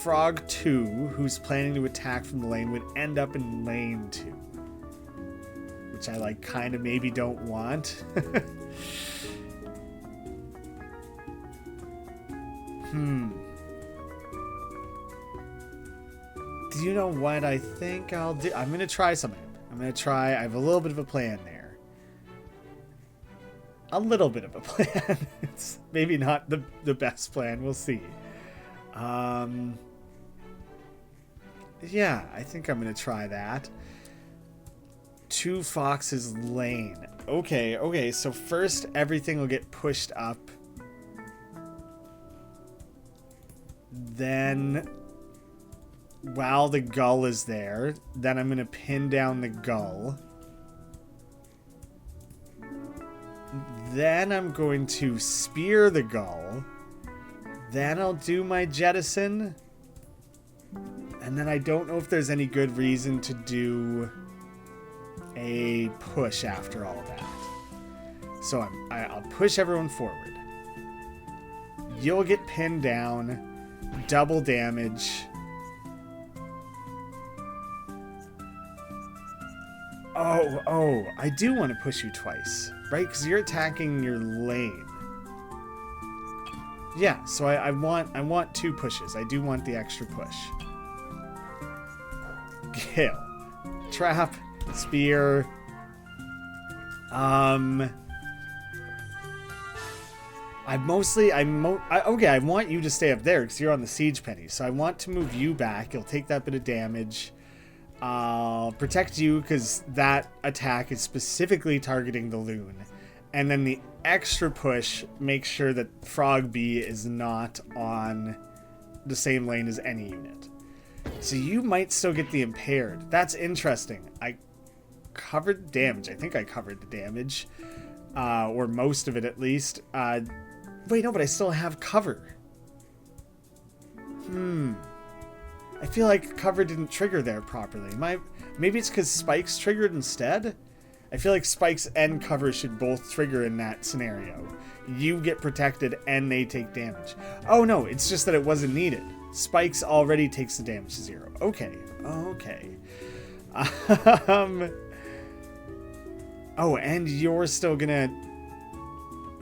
Frog 2, who's planning to attack from the lane, would end up in lane 2. Which I, like, kind of maybe don't want. Do you know what I think I'll do? I'm going to try something. I have a little bit of a plan there. A little bit of a plan. It's maybe not the best plan. We'll see. Yeah, I think I'm going to try that. 2 Fox's lane. Okay, so first everything will get pushed up. Then, while the gull is there, then I'm going to pin down the gull. Then I'm going to spear the gull. Then I'll do my jettison. And then I don't know if there's any good reason to do a push after all that. So I'll push everyone forward. You'll get pinned down. Double damage. Oh, I do want to push you twice. right? Because you're attacking your lane. Yeah, so I want 2 pushes. I do want the extra push. Kill. Trap. Spear. Okay, I want you to stay up there because you're on the siege penny. So I want to move you back. You'll take that bit of damage. I'll protect you because that attack is specifically targeting the loon. And then the extra push makes sure that Frog B is not on the same lane as any unit. So you might still get the impaired. That's interesting. I covered the damage. I think I covered the damage. Or most of it at least. Wait, no, but I still have cover. I feel like cover didn't trigger there properly. Maybe it's because spikes triggered instead? I feel like spikes and cover should both trigger in that scenario. You get protected and they take damage. Oh no, it's just that it wasn't needed. Spikes already takes the damage to 0. Okay. Okay. Oh, and you're still gonna...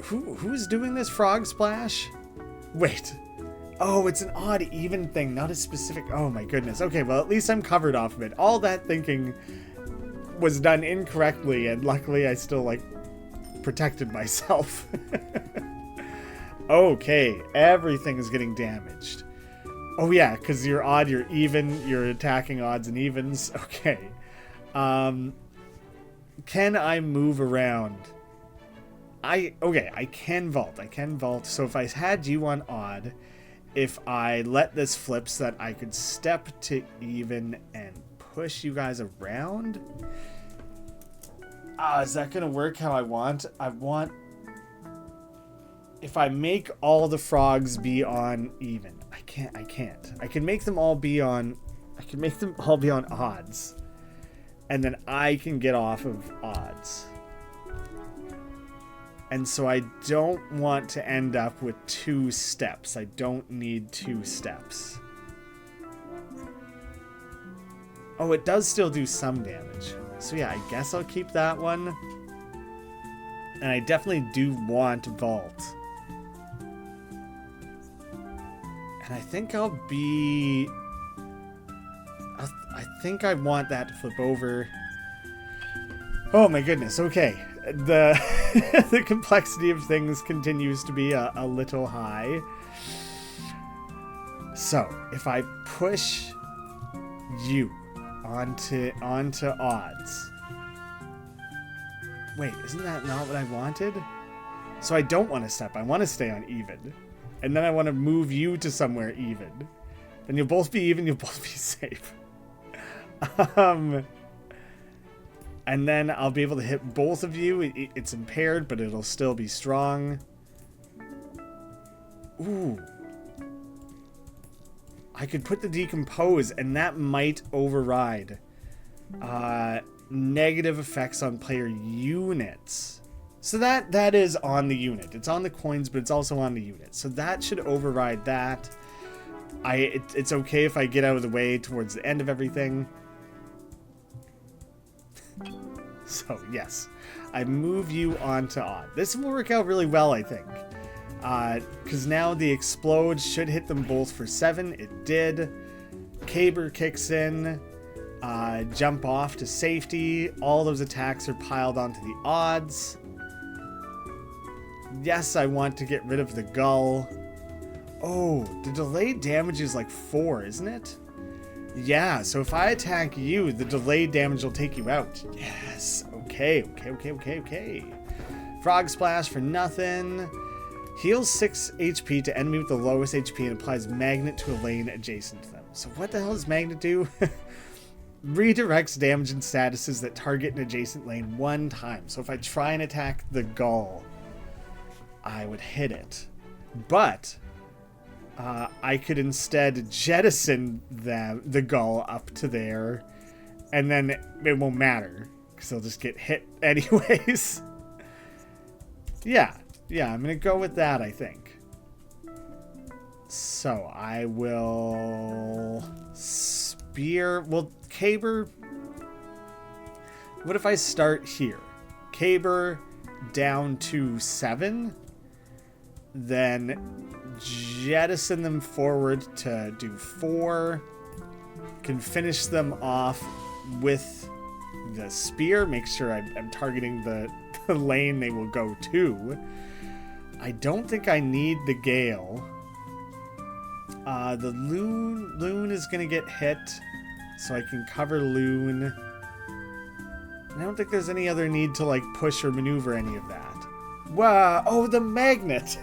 Who's doing this frog splash? Wait. Oh, it's an odd even thing, not a specific... Oh my goodness. Okay, well at least I'm covered off of it. All that thinking was done incorrectly, and luckily I still, like, protected myself. Okay, everything is getting damaged. Oh yeah, because you're odd, you're even, you're attacking odds and evens. Okay. Can I move around? Okay, I can vault. So if I had you on odd, if I let this flip so that I could step to even and push you guys around? Is that gonna work how I want? If I make all the frogs be on even. I can't. I can make them all be on odds. And then I can get off of odds. And so I don't want to end up with 2 steps. I don't need 2 steps. Oh, it does still do some damage. So yeah, I guess I'll keep that one. And I definitely do want vault. And I think I'll be... I think I want that to flip over. Oh my goodness, okay. The the complexity of things continues to be a little high. So, if I push you onto odds. Wait, isn't that not what I wanted? So I don't want to step. I want to stay on even. And then I want to move you to somewhere even. Then you'll both be even, you'll both be safe. And then I'll be able to hit both of you. It's impaired, but it'll still be strong. Ooh. I could put the decompose, and that might override negative effects on player units. So that is on the unit. It's on the coins, but it's also on the unit. So that should override that. It's okay if I get out of the way towards the end of everything. So, yes. I move you onto odd. This will work out really well, I think. Because now the explode should hit them both for 7. It did. Caber kicks in. Jump off to safety. All those attacks are piled onto the odds. Yes, I want to get rid of the gull. Oh, the delayed damage is like 4, isn't it? Yeah, so if I attack you, the delayed damage will take you out. Yes, okay. Frog Splash for nothing. Heals 6 HP to enemy with the lowest HP and applies magnet to a lane adjacent to them. So what the hell does magnet do? Redirects damage and statuses that target an adjacent lane 1 time. So if I try and attack the gull, I would hit it. But I could instead jettison the gull up to there, and then it won't matter because they'll just get hit anyways. Yeah, I'm gonna go with that, I think. So I will spear. Well, Caber. What if I start here? Caber, down to 7. Then jettison them forward to do 4. Can finish them off with the spear. Make sure I'm targeting the lane they will go to. I don't think I need the gale. The loon is going to get hit, so I can cover loon. I don't think there's any other need to like push or maneuver any of that. Wow! Oh, the magnet!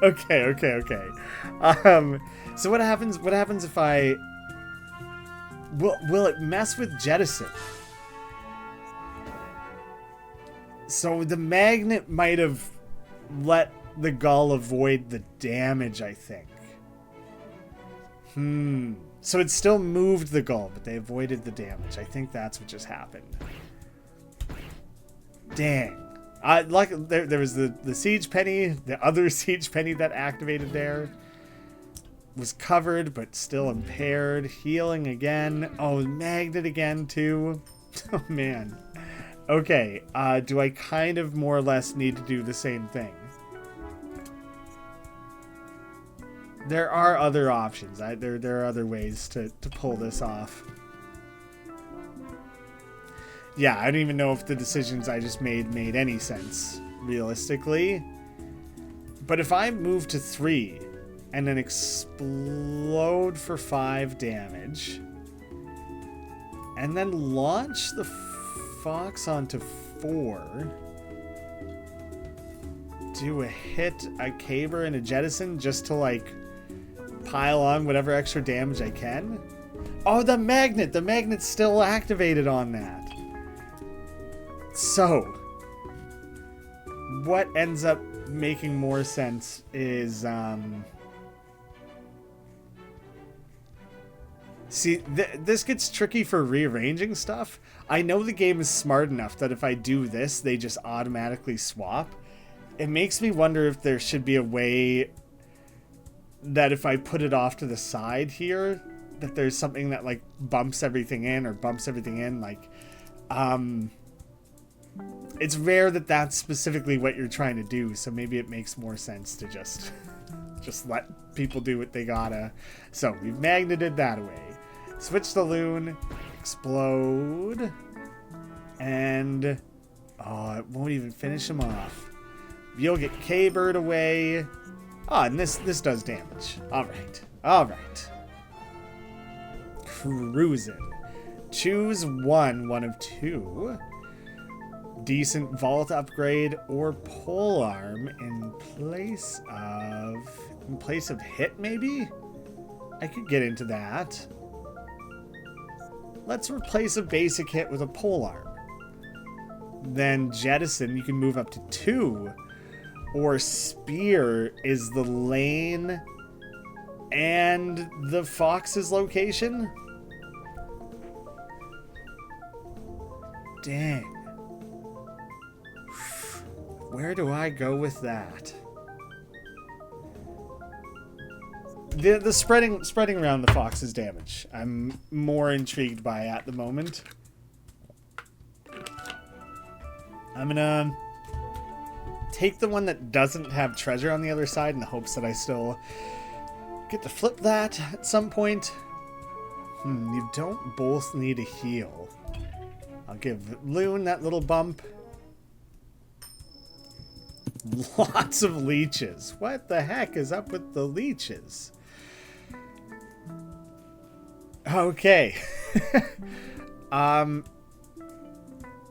Okay. So what happens if I... Will it mess with jettison? So the magnet might have let the gull avoid the damage, I think. So it still moved the gull, but they avoided the damage. I think that's what just happened. Dang. Like there was the siege penny, the other siege penny that activated there. Was covered, but still impaired. Healing again. Oh, magnet again, too. Oh, man. Okay, do I kind of more or less need to do the same thing? There are other options. There are other ways to pull this off. Yeah, I don't even know if the decisions I just made any sense, realistically. But if I move to 3... and then explode for 5 damage. And then launch the fox onto 4. Do a hit, a caber, and a jettison just to, like, pile on whatever extra damage I can. Oh, the magnet! The magnet's still activated on that. So, what ends up making more sense is, see, this gets tricky for rearranging stuff. I know the game is smart enough that if I do this, they just automatically swap. It makes me wonder if there should be a way that if I put it off to the side here, that there's something that, like, bumps everything in or bumps everything in. Like, it's rare that that's specifically what you're trying to do, so maybe it makes more sense to just let people do what they gotta. So, we've magneted that away. Switch the loon, explode, and oh, it won't even finish him off. You'll get K-bird away. Oh, and this does damage. All right. Cruising. Choose one of 2. Decent vault upgrade or polearm in place of hit, maybe? I could get into that. Let's replace a basic hit with a polearm. Then jettison, you can move up to 2. Or spear is the lane and the fox's location. Dang. Where do I go with that? The spreading around the fox's damage, I'm more intrigued by at the moment. I'm gonna take the one that doesn't have treasure on the other side in the hopes that I still get to flip that at some point. You don't both need a heal. I'll give Loon that little bump. Lots of leeches. What the heck is up with the leeches? Okay.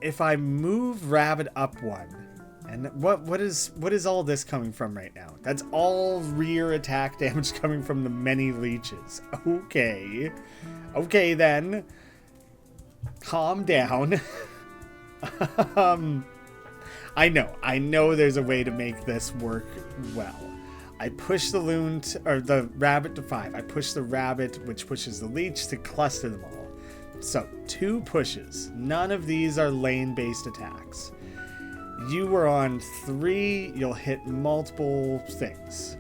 If I move Rabbit up 1, and what is all this coming from right now? That's all rear attack damage coming from the many leeches. Okay. Okay then. Calm down. I know there's a way to make this work well. I push the loon or the rabbit to 5. I push the rabbit, which pushes the leech, to cluster them all. So 2 pushes. None of these are lane-based attacks. You were on 3. You'll hit multiple things.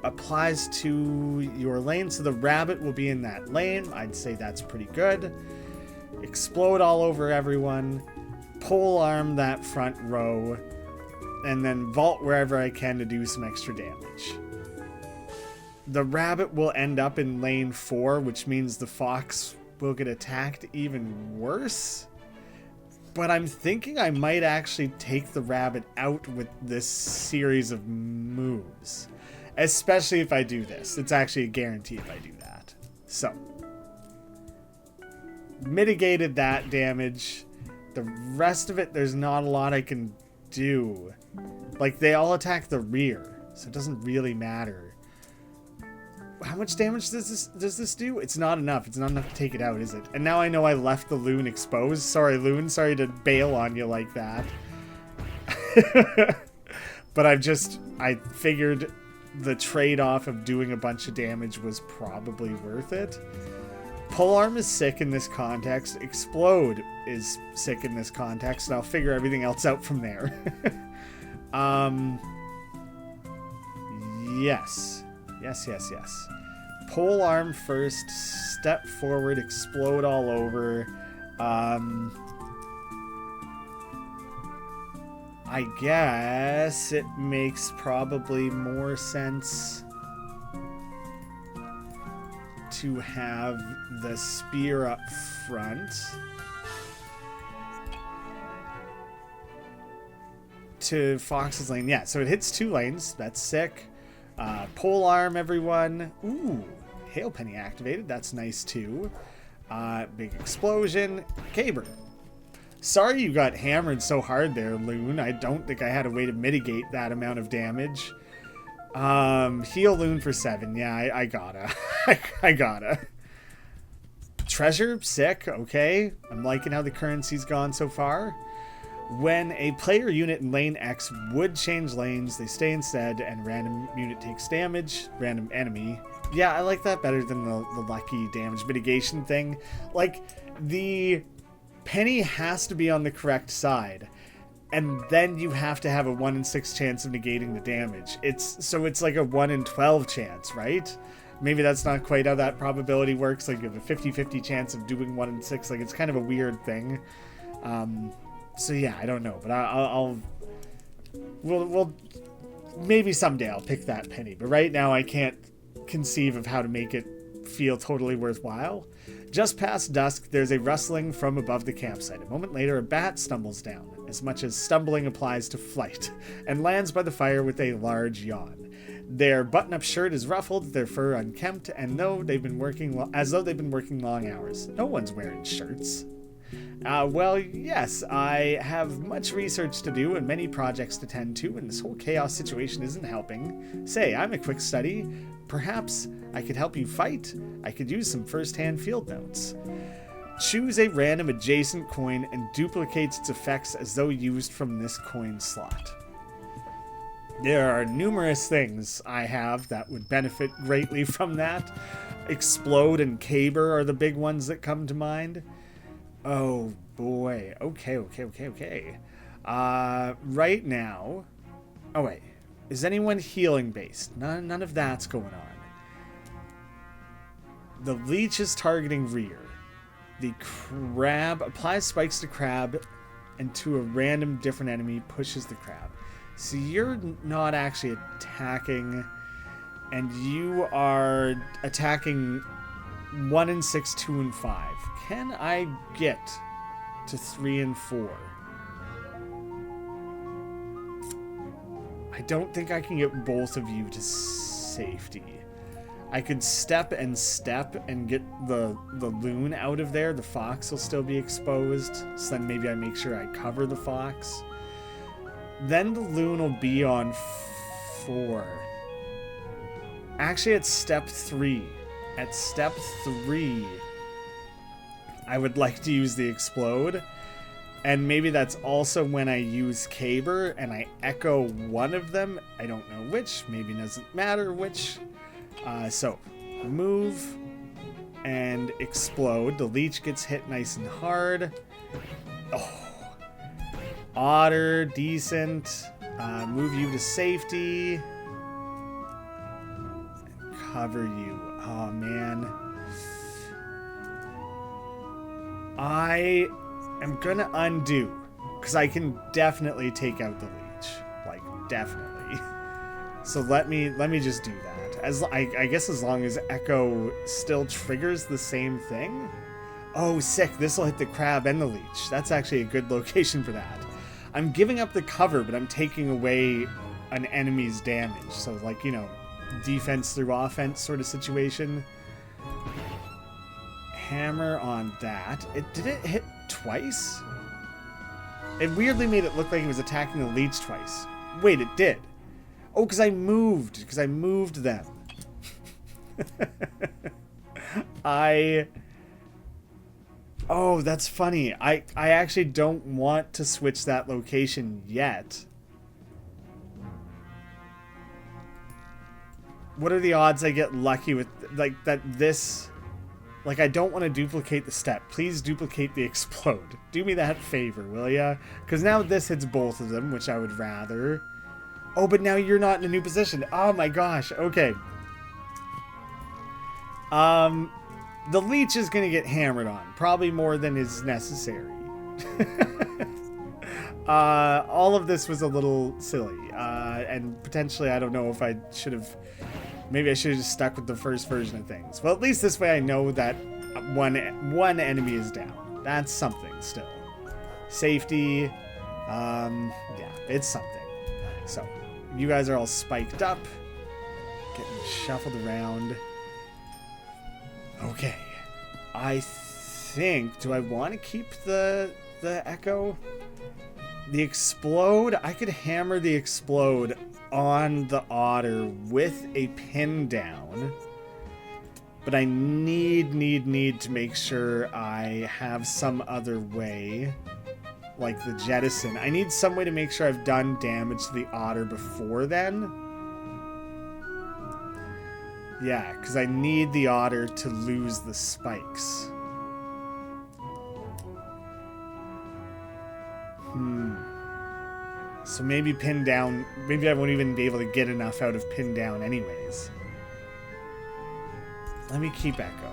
Applies to your lane, so the rabbit will be in that lane. I'd say that's pretty good. Explode all over everyone. pole arm that front row, and then vault wherever I can to do some extra damage. The rabbit will end up in lane 4, which means the fox will get attacked even worse. But I'm thinking I might actually take the rabbit out with this series of moves. Especially if I do this. It's actually a guarantee if I do that. So. Mitigated that damage. The rest of it, there's not a lot I can do. Like, they all attack the rear. So it doesn't really matter. How much damage does this do? It's not enough. It's not enough to take it out, is it? And now I know I left the loon exposed. Sorry, loon. Sorry to bail on you like that. But I figured the trade-off of doing a bunch of damage was probably worth it. Polearm is sick in this context. Explode is sick in this context. And I'll figure everything else out from there. Yes. Yes. Pole arm first, step forward, explode all over. I guess it makes probably more sense to have the spear up front. To Fox's lane. Yeah, so it hits 2 lanes. That's sick. Pole arm, everyone. Ooh, hail penny activated. That's nice too. Big explosion. Caber. Sorry you got hammered so hard there, Loon. I don't think I had a way to mitigate that amount of damage. Heal Loon for 7. Yeah, I gotta. I gotta. Treasure, sick. Okay. I'm liking how the currency's gone so far. When a player unit in lane X would change lanes, they stay instead, and random unit takes damage. Random enemy. Yeah, I like that better than the lucky damage mitigation thing. Like, the penny has to be on the correct side, and then you have to have a 1 in 6 chance of negating the damage. It's like a 1 in 12 chance, right? Maybe that's not quite how that probability works. Like, you have a 50-50 chance of doing 1 in 6. Like, it's kind of a weird thing. So yeah, I don't know, but we'll maybe someday I'll pick that penny, but right now I can't conceive of how to make it feel totally worthwhile. Just past dusk, there's a rustling from above the campsite. A moment later, a bat stumbles down, as much as stumbling applies to flight, and lands by the fire with a large yawn. Their button-up shirt is ruffled, their fur unkempt, and as though they've been working long hours. No one's wearing shirts. Well, yes, I have much research to do and many projects to tend to, and this whole chaos situation isn't helping. Say, I'm a quick study. Perhaps I could help you fight? I could use some first-hand field notes. Choose a random adjacent coin and duplicates its effects as though used from this coin slot. There are numerous things I have that would benefit greatly from that. Explode and Caber are the big ones that come to mind. Oh boy. Okay. Right now. Oh wait. Is anyone healing based? None of that's going on. The leech is targeting rear. The crab applies spikes to crab, and to a random different enemy pushes the crab. So you're not actually attacking, and you are attacking 1 in 6, 2 and 5. Can I get to 3 and 4? I don't think I can get both of you to safety. I could step and get the loon out of there. The fox will still be exposed, so then maybe I make sure I cover the fox. Then the loon will be on 4. Actually, it's step 3. At step 3, I would like to use the explode. And maybe that's also when I use Caber and I echo one of them. I don't know which. Maybe it doesn't matter which. So, move and explode. The leech gets hit nice and hard. Oh. Otter, decent. Move you to safety. Cover you. Oh, man. I am gonna undo. Because I can definitely take out the leech. Like, definitely. So let me just do that. I guess as long as Echo still triggers the same thing. Oh, sick. This will hit the crab and the leech. That's actually a good location for that. I'm giving up the cover, but I'm taking away an enemy's damage. So, like, you know, defense through offense sort of situation. Hammer on that. Did it hit twice? It weirdly made it look like it was attacking the leech twice. Wait, it did. Oh, because I moved. Because I moved them. Oh, that's funny. I actually don't want to switch that location yet. What are the odds I get lucky with, like, that this... Like, I don't want to duplicate the step. Please duplicate the explode. Do me that favor, will ya? Because now this hits both of them, which I would rather. Oh, but now you're not in a new position. Oh my gosh. Okay. The leech is going to get hammered on. Probably more than is necessary. All of this was a little silly. And potentially, I don't know if I should have... Maybe I should have just stuck with the first version of things. Well, at least this way I know that one enemy is down. That's something still. Safety. Yeah, it's something. So, you guys are all spiked up. Getting shuffled around. Okay. I think... Do I want to keep the Echo? The explode? I could hammer the explode on the otter with a pin down, but I need to make sure I have some other way, like the jettison. I need some way to make sure I've done damage to the otter before then. Yeah, because I need the otter to lose the spikes. So maybe pin down. Maybe I won't even be able to get enough out of pin down anyways. Let me keep Echo.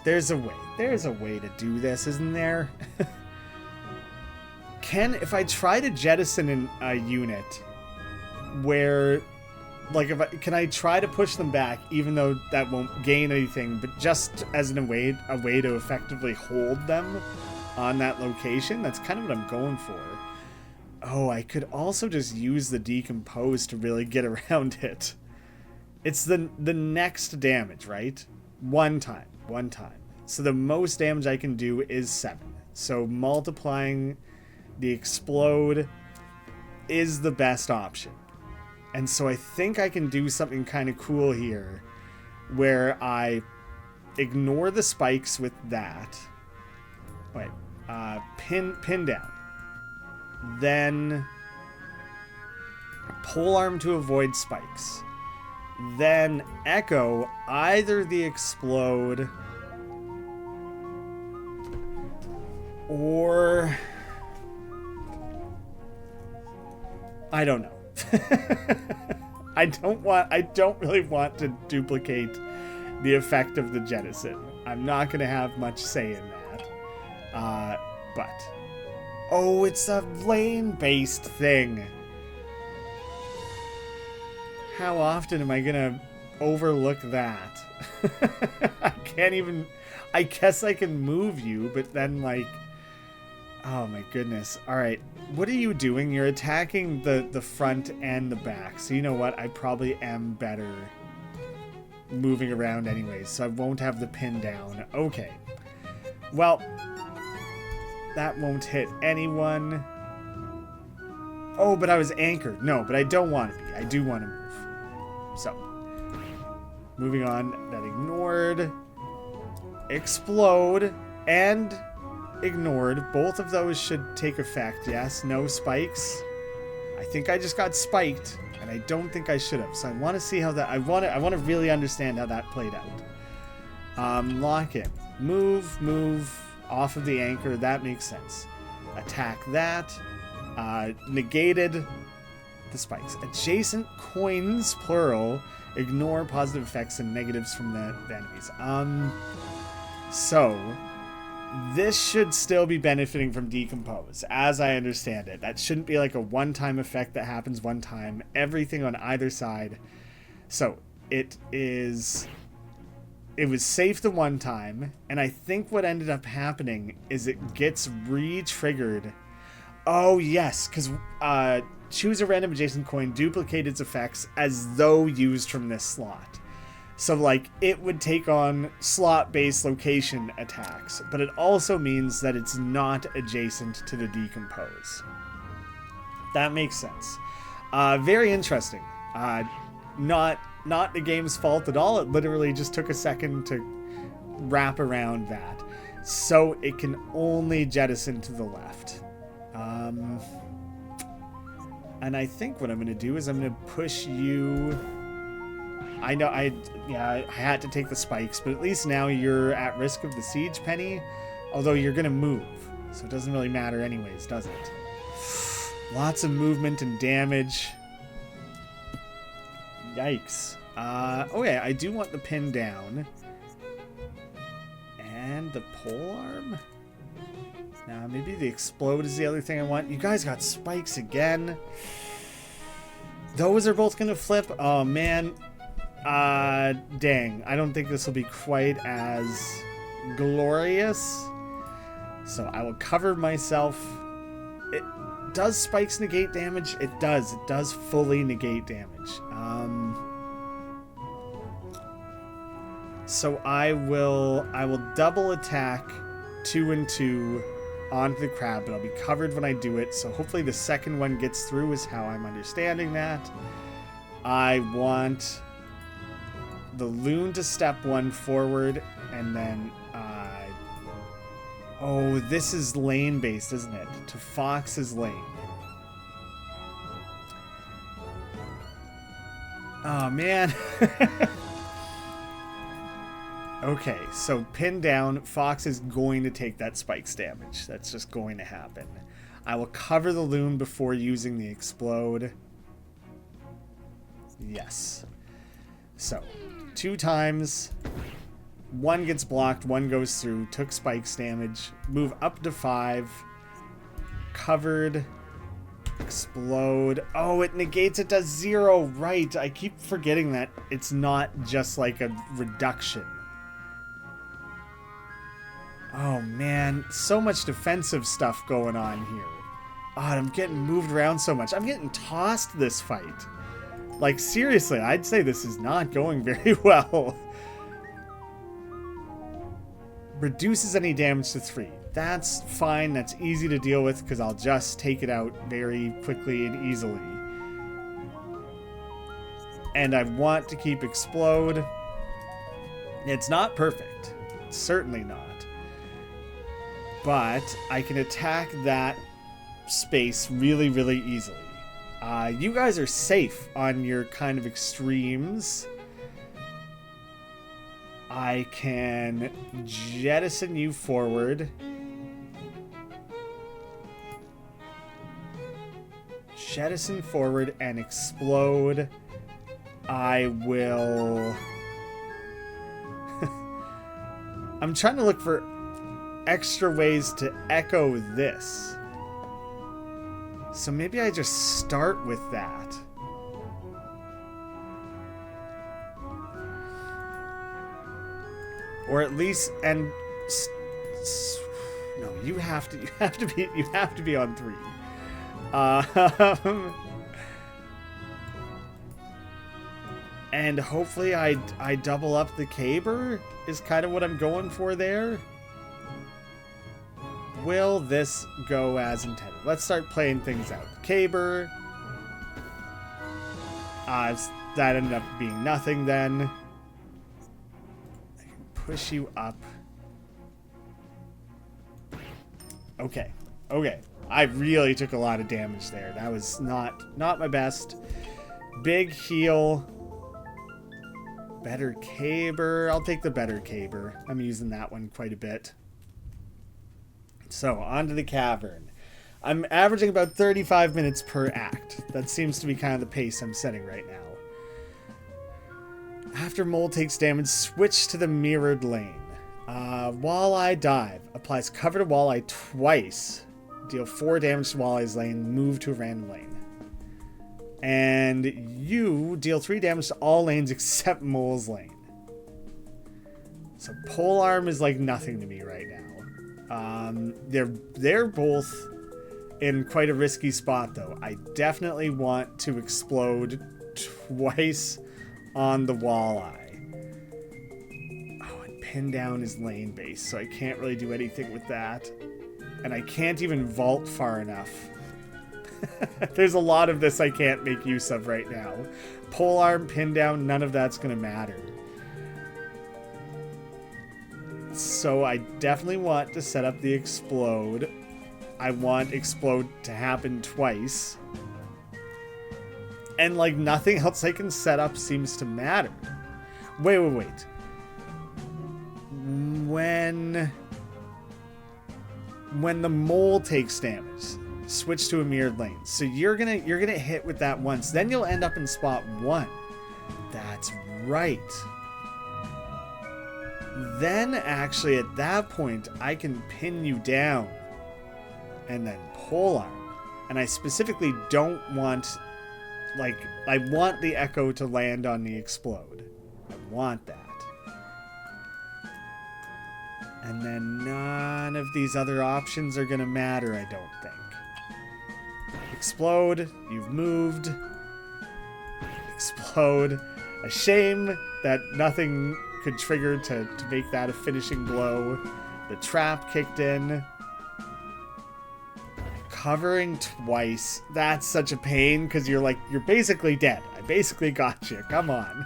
There's a way. There's a way to do this, isn't there? If I try to jettison in a unit where, like, can I try to push them back even though that won't gain anything, but just as a way to effectively hold them on that location? That's kind of what I'm going for. Oh, I could also just use the decompose to really get around it. It's the next damage, right? One time. So the most damage I can do is 7. So multiplying the explode is the best option. And so I think I can do something kind of cool here where I ignore the spikes with that. Wait, pin down. Then polearm to avoid spikes. Then Echo either the explode or I don't know. I don't really want to duplicate the effect of the jettison. I'm not going to have much say in that. But oh, it's a lane-based thing. How often am I gonna overlook that? I can't even... I guess I can move you, but then, like... Oh my goodness. Alright, what are you doing? You're attacking the front and the back. So you know what? I probably am better moving around anyways, so I won't have the pin down. Okay. Well... That won't hit anyone. Oh, but I was anchored. No, but I don't want to be. I do want to move. So, moving on. That ignored. Explode. And ignored. Both of those should take effect. Yes, no spikes. I think I just got spiked, and I don't think I should have. So I want to see how that... I want to really understand how that played out. Lock in. Move. Off of the anchor, that makes sense. Attack that. Negated the spikes. Adjacent coins, plural. Ignore positive effects and negatives from the enemies. So, This should still be benefiting from Decompose, as I understand it. That shouldn't be like a one-time effect that happens one time. Everything on either side. So, it was safe the one time, and I think what ended up happening is it gets re-triggered. Oh, yes, because choose a random adjacent coin, duplicate its effects as though used from this slot. So, like, it would take on slot-based location attacks, but it also means that it's not adjacent to the Decompose. That makes sense. Very interesting. Not the game's fault at all. It literally just took a second to wrap around that. So it can only jettison to the left. And I think what I'm going to do is I'm going to push you... I know I had to take the spikes, but at least now you're at risk of the siege penny, although you're going to move. So it doesn't really matter anyways, does it? Lots of movement and damage. Yikes. Okay, I do want the pin down. And the polearm? Now, maybe the explode is the other thing I want. You guys got spikes again. Those are both going to flip. Oh, man. Dang. I don't think this will be quite as glorious. So I will cover myself. Does spikes negate damage? It does. It does fully negate damage. So I will double attack 2 and 2 onto the crab, but I'll be covered when I do it. So hopefully the second one gets through is how I'm understanding that. I want the loon to step 1 forward, and then oh, this is lane based, isn't it? To Fox's lane. Oh man. Okay, so pin down. Fox is going to take that spikes damage. That's just going to happen. I will cover the loon before using the explode. Yes. So 2 times. 1 gets blocked, 1 goes through, took spikes damage, move up to 5, covered, explode. Oh, it negates, it does 0, right. I keep forgetting that it's not just like a reduction. Oh man, so much defensive stuff going on here. Oh, I'm getting moved around so much. I'm getting tossed this fight. Like seriously, I'd say this is not going very well. Reduces any damage to 3. That's fine. That's easy to deal with because I'll just take it out very quickly and easily. And I want to keep explode. It's not perfect. It's certainly not. But I can attack that space really, really easily. You guys are safe on your kind of extremes. I can jettison you forward. Jettison forward and explode. I will... I'm trying to look for extra ways to echo this. So maybe I just start with that. Or at least, and no, you have to be on 3. And hopefully I double up the caber is kind of what I'm going for there. Will this go as intended? Let's start playing things out. Caber. That ended up being nothing then. Push you up. Okay. Okay. I really took a lot of damage there. That was not my best. Big heal. Better caber. I'll take the better caber. I'm using that one quite a bit. So, onto the cavern. I'm averaging about 35 minutes per act. That seems to be kind of the pace I'm setting right now. After Mole takes damage, switch to the mirrored lane. Walleye dive. Applies cover to walleye twice. Deal 4 damage to walleye's lane. Move to a random lane. And you deal 3 damage to all lanes except mole's lane. So polearm is like nothing to me right now. They're both in quite a risky spot though. I definitely want to explode twice on the walleye. Oh, and pin down is lane based, so I can't really do anything with that. And I can't even vault far enough. There's a lot of this I can't make use of right now. Polearm, pin down, none of that's going to matter. So I definitely want to set up the explode. I want explode to happen twice. And like nothing else I can set up seems to matter. Wait. When the mole takes damage, switch to a mirrored lane. So you're gonna hit with that once. Then you'll end up in spot 1. That's right. Then actually at that point I can pin you down and then polearm. And I specifically don't want, like, I want the echo to land on the explode. I want that. And then none of these other options are gonna matter, I don't think. Explode, you've moved. Explode. A shame that nothing could trigger to make that a finishing blow. The trap kicked in. Covering twice. That's such a pain because you're basically dead. I basically got you. Come on.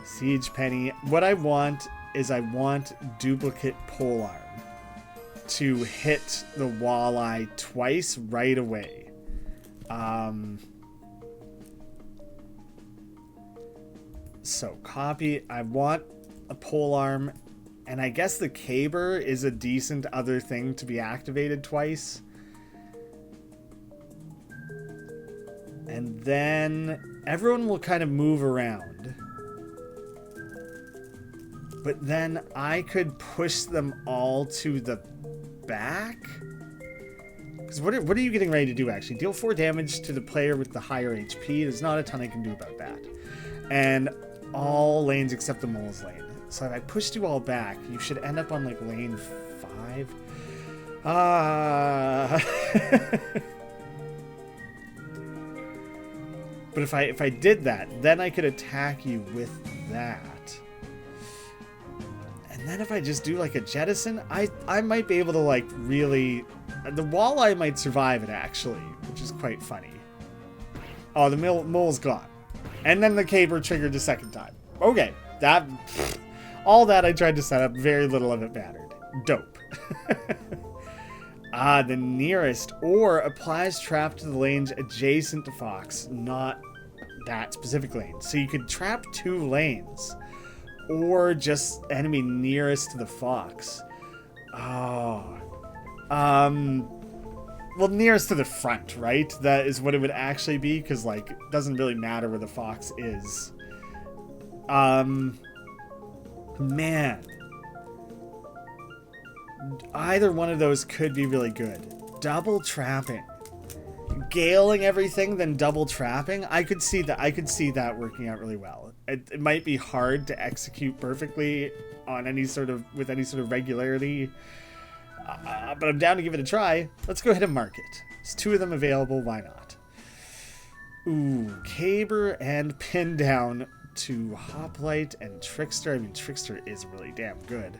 Siege Penny. What I want is I want duplicate polearm to hit the walleye twice right away. So copy. I want a polearm, and I guess the caber is a decent other thing to be activated twice. And then everyone will kind of move around. But then I could push them all to the back? Because what are you getting ready to do, actually? Deal 4 damage to the player with the higher HP. There's not a ton I can do about that. And all lanes except the mole's lane. So if I pushed you all back, you should end up on, like, lane 5. But if I did that, then I could attack you with that. And then if I just do like a jettison, I might be able to like really... The walleye might survive it actually, which is quite funny. Oh, the mole's gone. And then the caber triggered the second time. Okay, that... All that I tried to set up, very little of it mattered. Dope. The nearest, or applies trap to the lanes adjacent to Fox, not that specific lane. So you could trap 2 lanes, or just enemy nearest to the Fox. Oh. Well, nearest to the front, right? That is what it would actually be, because, like, it doesn't really matter where the Fox is. Man. Either one of those could be really good. Double trapping. Galing everything, then double trapping. I could see that working out really well. It might be hard to execute perfectly on with any sort of regularity. But I'm down to give it a try. Let's go ahead and mark it. There's 2 of them available, why not? Ooh, Caber and Pin Down to Hoplite and Trickster. I mean, Trickster is really damn good.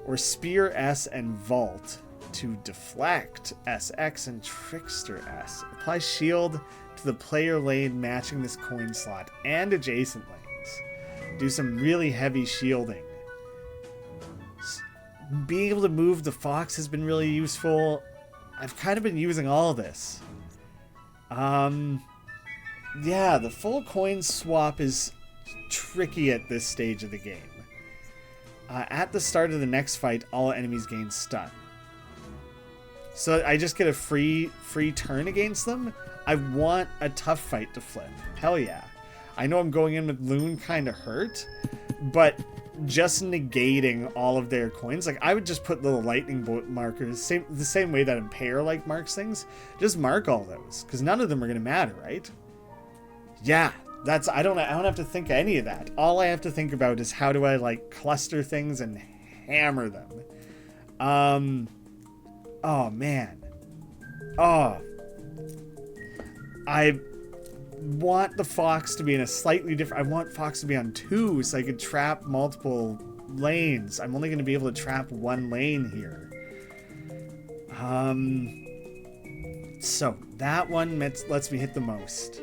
Or Spear S and Vault to Deflect SX and Trickster S. Apply shield to the player lane matching this coin slot and adjacent lanes. Do some really heavy shielding. Being able to move the Fox has been really useful. I've kind of been using all of this. Yeah, the full coin swap is tricky at this stage of the game. At the start of the next fight, all enemies gain stun. So I just get a free turn against them. I want a tough fight to flip. Hell yeah. I know I'm going in with Loon kind of hurt, but just negating all of their coins. Like, I would just put little lightning bolt markers, the same way that Impair like marks things. Just mark all those, because none of them are going to matter, right? Yeah, I don't have to think of any of that. All I have to think about is how do I, like, cluster things and hammer them. Oh, man. Oh. I want the fox to be in a slightly different... I want fox to be on 2 so I could trap multiple lanes. I'm only going to be able to trap 1 lane here. So, that one lets me hit the most.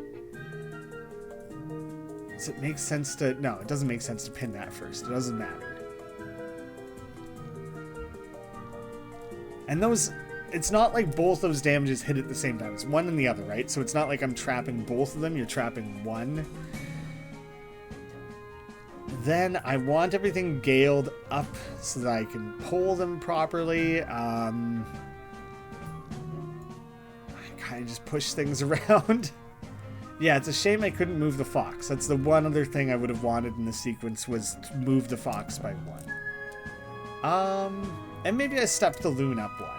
Does it make sense to... No, it doesn't make sense to pin that first. It doesn't matter. And those... It's not like both those damages hit at the same time. It's one and the other, right? So it's not like I'm trapping both of them. You're trapping one. Then I want everything galed up so that I can pull them properly. I kind of just push things around. Yeah, it's a shame I couldn't move the fox. That's the one other thing I would have wanted in the sequence, was to move the fox by 1. And maybe I stepped the loon up 1.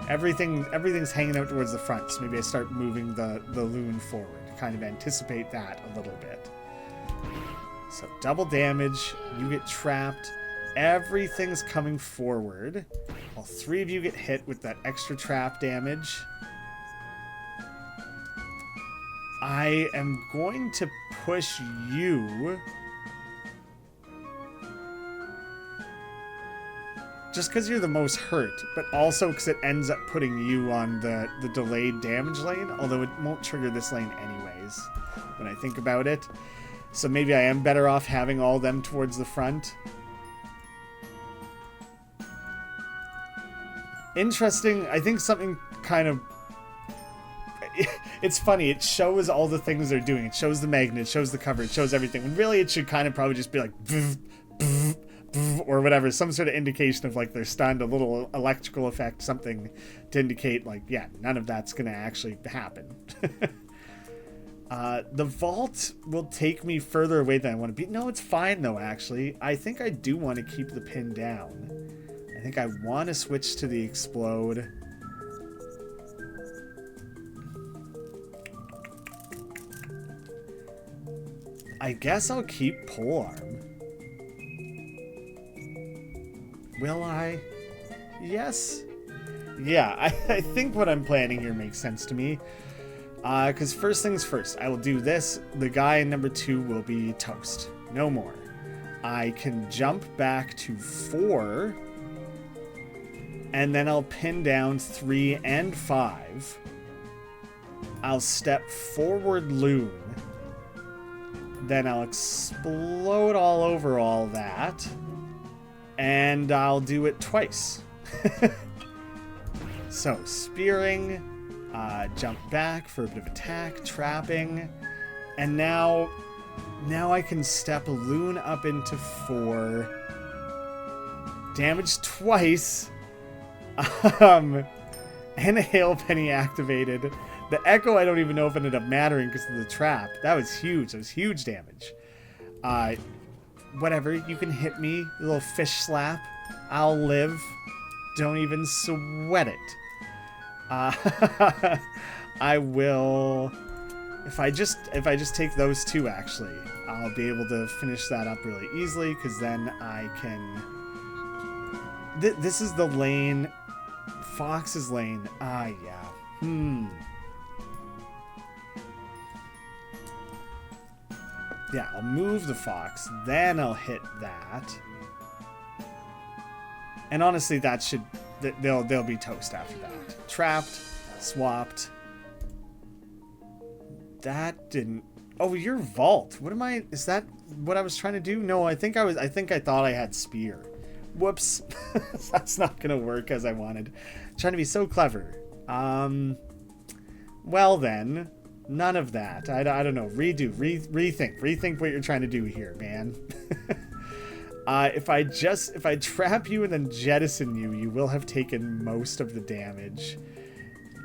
Everything's hanging out towards the front, so maybe I start moving the loon forward. Kind of anticipate that a little bit. So double damage, you get trapped, everything's coming forward. All 3 of you get hit with that extra trap damage. I am going to push you. Just because you're the most hurt, but also because it ends up putting you on the delayed damage lane, although it won't trigger this lane anyways, when I think about it. So maybe I am better off having all them towards the front. Interesting, I think something kind of... It's funny, it shows all the things they're doing. It shows the magnet, it shows the cover, it shows everything. When really it should kind of probably just be like... or whatever, some sort of indication of like they're stunned, a little electrical effect, something to indicate like, yeah, none of that's gonna actually happen. The vault will take me further away than I want to be. No, it's fine though, actually. I think I do want to keep the pin down. I think I want to switch to the explode. I guess I'll keep polearm. Will I? Yes. Yeah, I think what I'm planning here makes sense to me. Because first things first, I will do this. The guy in number 2 will be toast. No more. I can jump back to 4. And then I'll pin down 3 and 5. I'll step forward loon. Then I'll explode all over all that. And I'll do it twice. So, spearing, jump back for a bit of attack, trapping, and now I can step a loon up into 4, damage twice, and a hail penny activated. The echo I don't even know if it ended up mattering because of the trap. That was huge. That was huge damage. Whatever, you can hit me, a little fish slap. I'll live. Don't even sweat it. I will. If I just take those 2, actually, I'll be able to finish that up really easily, because then I can. This is the lane, Fox's lane. Yeah. Yeah, I'll move the fox, then I'll hit that. And honestly, that should... They'll be toast after that. Trapped, swapped. That didn't... Oh, your vault. What am I... Is that what I was trying to do? No, I think I thought I had spear. Whoops. That's not gonna work as I wanted. I'm trying to be so clever. Well then... None of that. I don't know. Rethink what you're trying to do here, man. If I trap you and then jettison you, you will have taken most of the damage.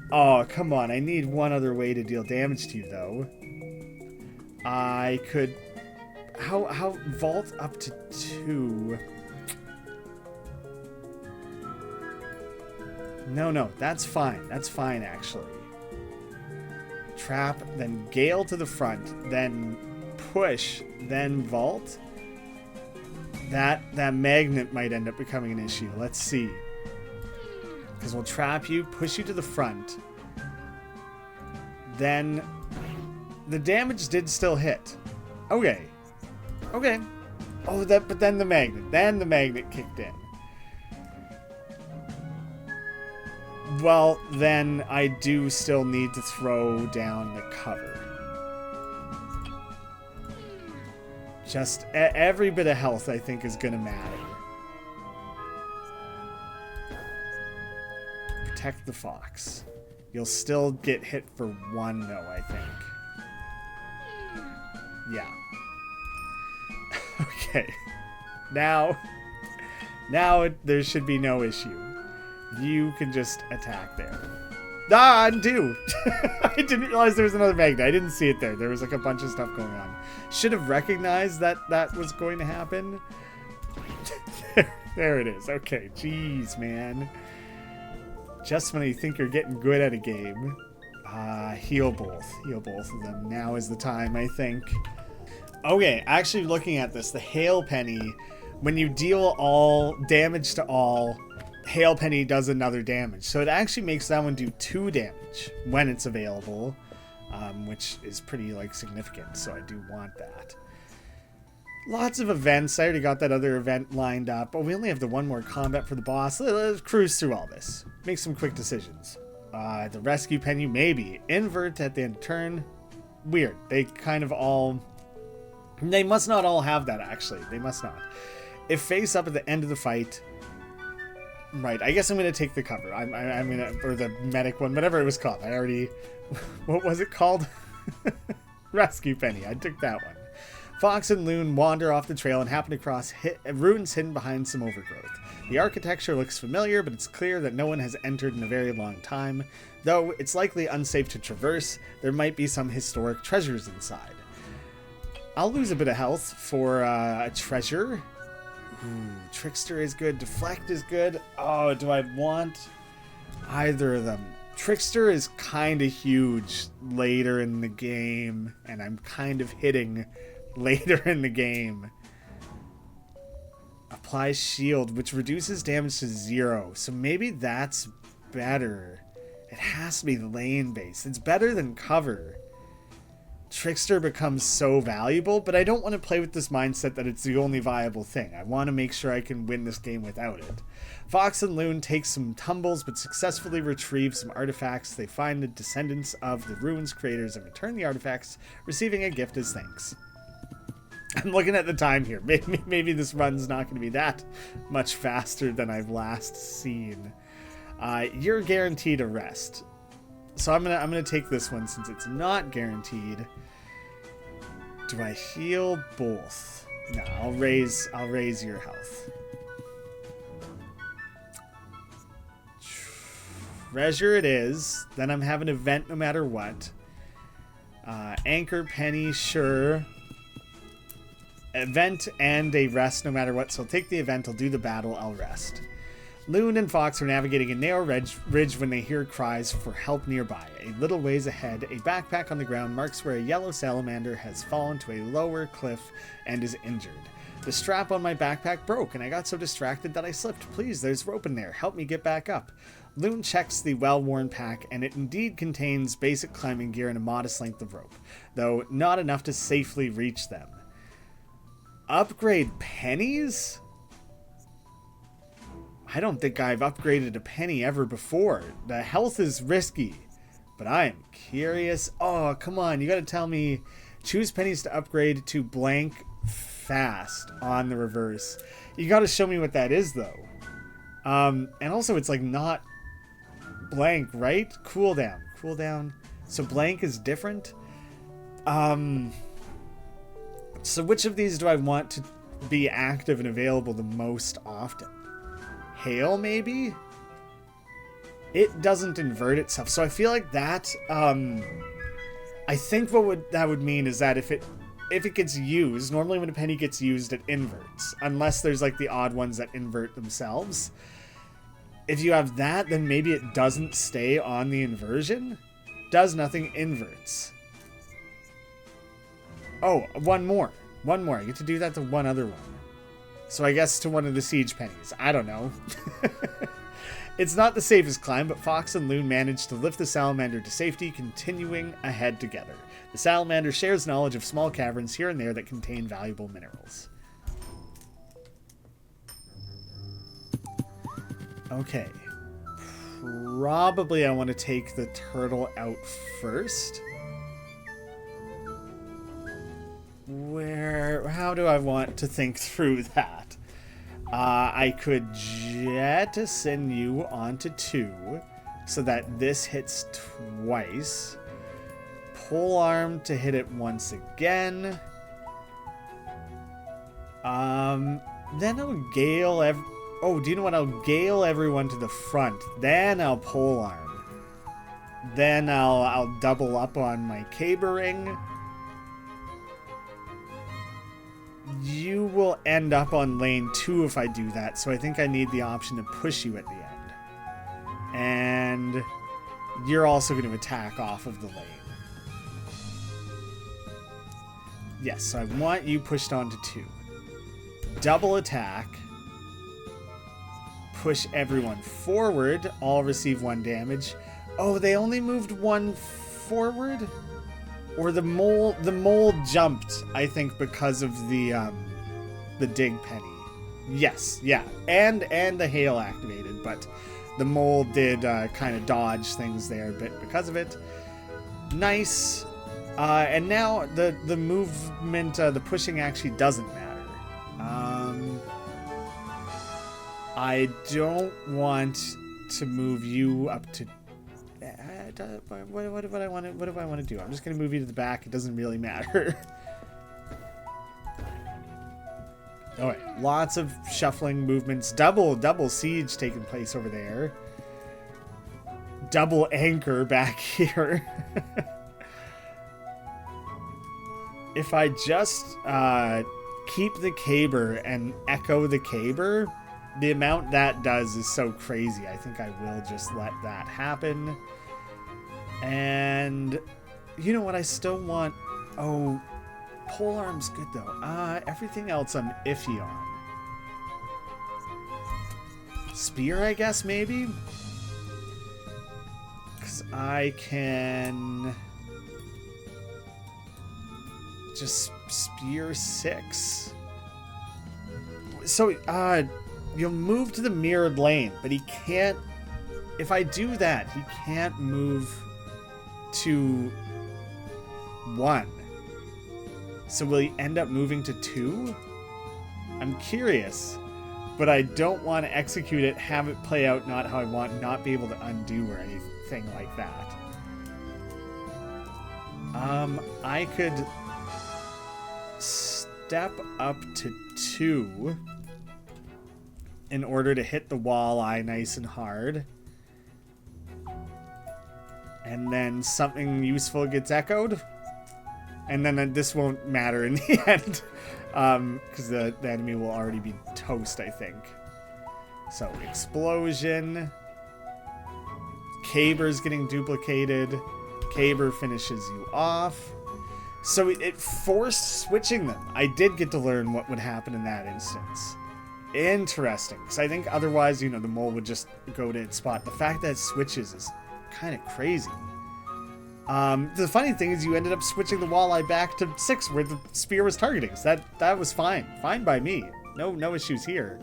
Oh, come on. I need one other way to deal damage to you, though. I could How vault up to 2? No, that's fine. That's fine, actually. Trap, then gale to the front, then push, then vault. That magnet might end up becoming an issue. Let's see. Because we'll trap you, push you to the front. Then the damage did still hit. Okay. Okay. Oh, but then the magnet. Then the magnet kicked in. Well, then I do still need to throw down the cover. Just every bit of health, I think, is going to matter. Protect the fox. You'll still get hit for 1, though, I think. Yeah. Okay. Now there should be no issue. You can just attack there. Ah, undo! I didn't realize there was another magnet. I didn't see it there. There was like a bunch of stuff going on. Should have recognized that was going to happen. There it is. Okay, jeez, man. Just when you think you're getting good at a game. Heal both. Heal both of them. Now is the time, I think. Okay, actually looking at this, the Hail Penny, when you deal all damage to all, Hail Penny does another damage. So it actually makes that one do 2 damage when it's available, which is pretty significant, so I do want that. Lots of events. I already got that other event lined up, but we only have the one more combat for the boss. Let's cruise through all this. Make some quick decisions. The rescue penny, maybe. Invert at the end of turn. Weird. They kind of all... They must not all have that, actually. They must not. If face up at the end of the fight... Right, I guess I'm going to take the cover. I'm going to... Or the medic one, whatever it was called. I already... What was it called? Rescue penny. I took that one. Fox and Loon wander off the trail and happen across ruins hidden behind some overgrowth. The architecture looks familiar, but it's clear that no one has entered in a very long time. Though it's likely unsafe to traverse, there might be some historic treasures inside. I'll lose a bit of health for a treasure. Ooh, Trickster is good. Deflect is good. Oh, do I want either of them? Trickster is kind of huge later in the game, and I'm kind of hitting later in the game. Apply shield, which reduces damage to 0. So maybe that's better. It has to be lane based. It's better than cover. Trickster becomes so valuable, but I don't want to play with this mindset that it's the only viable thing. I want to make sure I can win this game without it. Fox and Loon take some tumbles, but successfully retrieve some artifacts. They find the descendants of the ruins creators and return the artifacts, receiving a gift as thanks. I'm looking at the time here. Maybe this run's not going to be that much faster than I've last seen. You're guaranteed a rest. So I'm gonna take this one since it's not guaranteed. Do I heal both? No, I'll raise your health. Treasure it is. Then I'm having an event no matter what. Anchor penny, sure. Event and a rest no matter what. So I'll take the event, I'll do the battle, I'll rest. Loon and Fox are navigating a narrow ridge when they hear cries for help nearby. A little ways ahead, a backpack on the ground marks where a yellow salamander has fallen to a lower cliff and is injured. The strap on my backpack broke, and I got so distracted that I slipped. Please, there's rope in there. Help me get back up. Loon checks the well-worn pack, and it indeed contains basic climbing gear and a modest length of rope, though not enough to safely reach them. Upgrade pennies? I don't think I've upgraded a penny ever before. The health is risky, but I'm curious. Oh, come on. You got to tell me. Choose pennies to upgrade to blank fast on the reverse. You got to show me what that is, though. And also, it's not blank, right? Cooldown. Cooldown. So blank is different. So which of these do I want to be active and available the most often? Hail, maybe? It doesn't invert itself. So I feel like that, I think what that would mean is that if it if it gets used, normally when a penny gets used, it inverts. Unless there's like the odd ones that invert themselves. If you have that, then maybe it doesn't stay on the inversion. Does nothing, inverts. Oh, one more. One more. I get to do that to one other one. So I guess to one of the siege pennies. I don't know. It's not the safest climb, but Fox and Loon managed to lift the salamander to safety, continuing ahead together. The salamander shares knowledge of small caverns here and there that contain valuable minerals. Okay. Probably I want to take the turtle out first. How do I want to think through that? I could jettison you onto 2 so that this hits twice. Pole arm to hit it once again. Then I'll gale oh, do you know what? I'll gale everyone to the front. Then I'll pole arm. Then I'll double up on my cabering. You will end up on lane 2 if I do that, so I think I need the option to push you at the end. And you're also going to attack off of the lane. Yes, so I want you pushed onto 2. Double attack. Push everyone forward. All receive 1 damage. Oh, they only moved 1 forward? Or the mole jumped, I think, because of the dig penny. Yes, yeah. And the hail activated, but the mole did kind of dodge things there a bit because of it. Nice. And now the movement, the pushing actually doesn't matter. I don't want to move you up to... What do I want to do? I'm just going to move you to the back. It doesn't really matter. Alright, lots of shuffling movements. Double siege taking place over there. Double anchor back here. If I just keep the caber and echo the caber, the amount that does is so crazy. I think I will just let that happen. And you know what? I still want... Oh, polearm's good though. Everything else I'm iffy on. Spear, I guess, maybe? Because I can... just spear 6. So, you'll move to the mirrored lane, but he can't... If I do that, he can't move to 1. So will he end up moving to 2? I'm curious, but I don't want to execute it, have it play out not how I want, not be able to undo or anything like that. I could step up to 2 in order to hit the walleye nice and hard. And then something useful gets echoed. And then this won't matter in the end. Because the enemy will already be toast, I think. So, explosion. Caber's getting duplicated. Caber finishes you off. So it forced switching them. I did get to learn what would happen in that instance. Interesting. Because I think otherwise, you know, the mole would just go to its spot. The fact that it switches is kind of crazy. The funny thing is you ended up switching the walleye back to 6 where the spear was targeting. So that was fine. Fine by me. No issues here.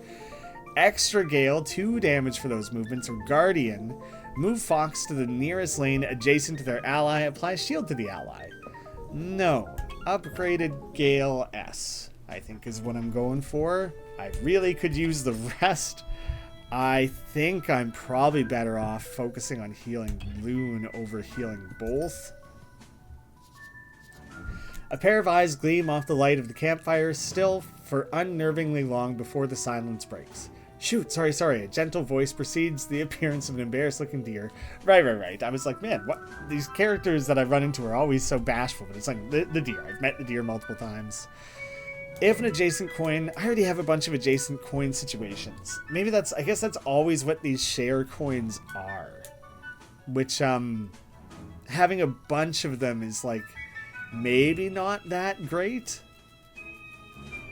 Extra Gale, 2 damage for those movements. Or Guardian, move Fox to the nearest lane adjacent to their ally. Apply shield to the ally. No. Upgraded Gale S, I think is what I'm going for. I really could use the rest. I think I'm probably better off focusing on healing Loon over healing both. A pair of eyes gleam off the light of the campfire, still for unnervingly long before the silence breaks. Shoot, sorry. A gentle voice precedes the appearance of an embarrassed-looking deer. Right. I was like, man, what? These characters that I run into are always so bashful, but it's like the deer. I've met the deer multiple times. If an adjacent coin... I already have a bunch of adjacent coin situations. Maybe that's... I guess that's always what these share coins are. Which, having a bunch of them is, like, maybe not that great.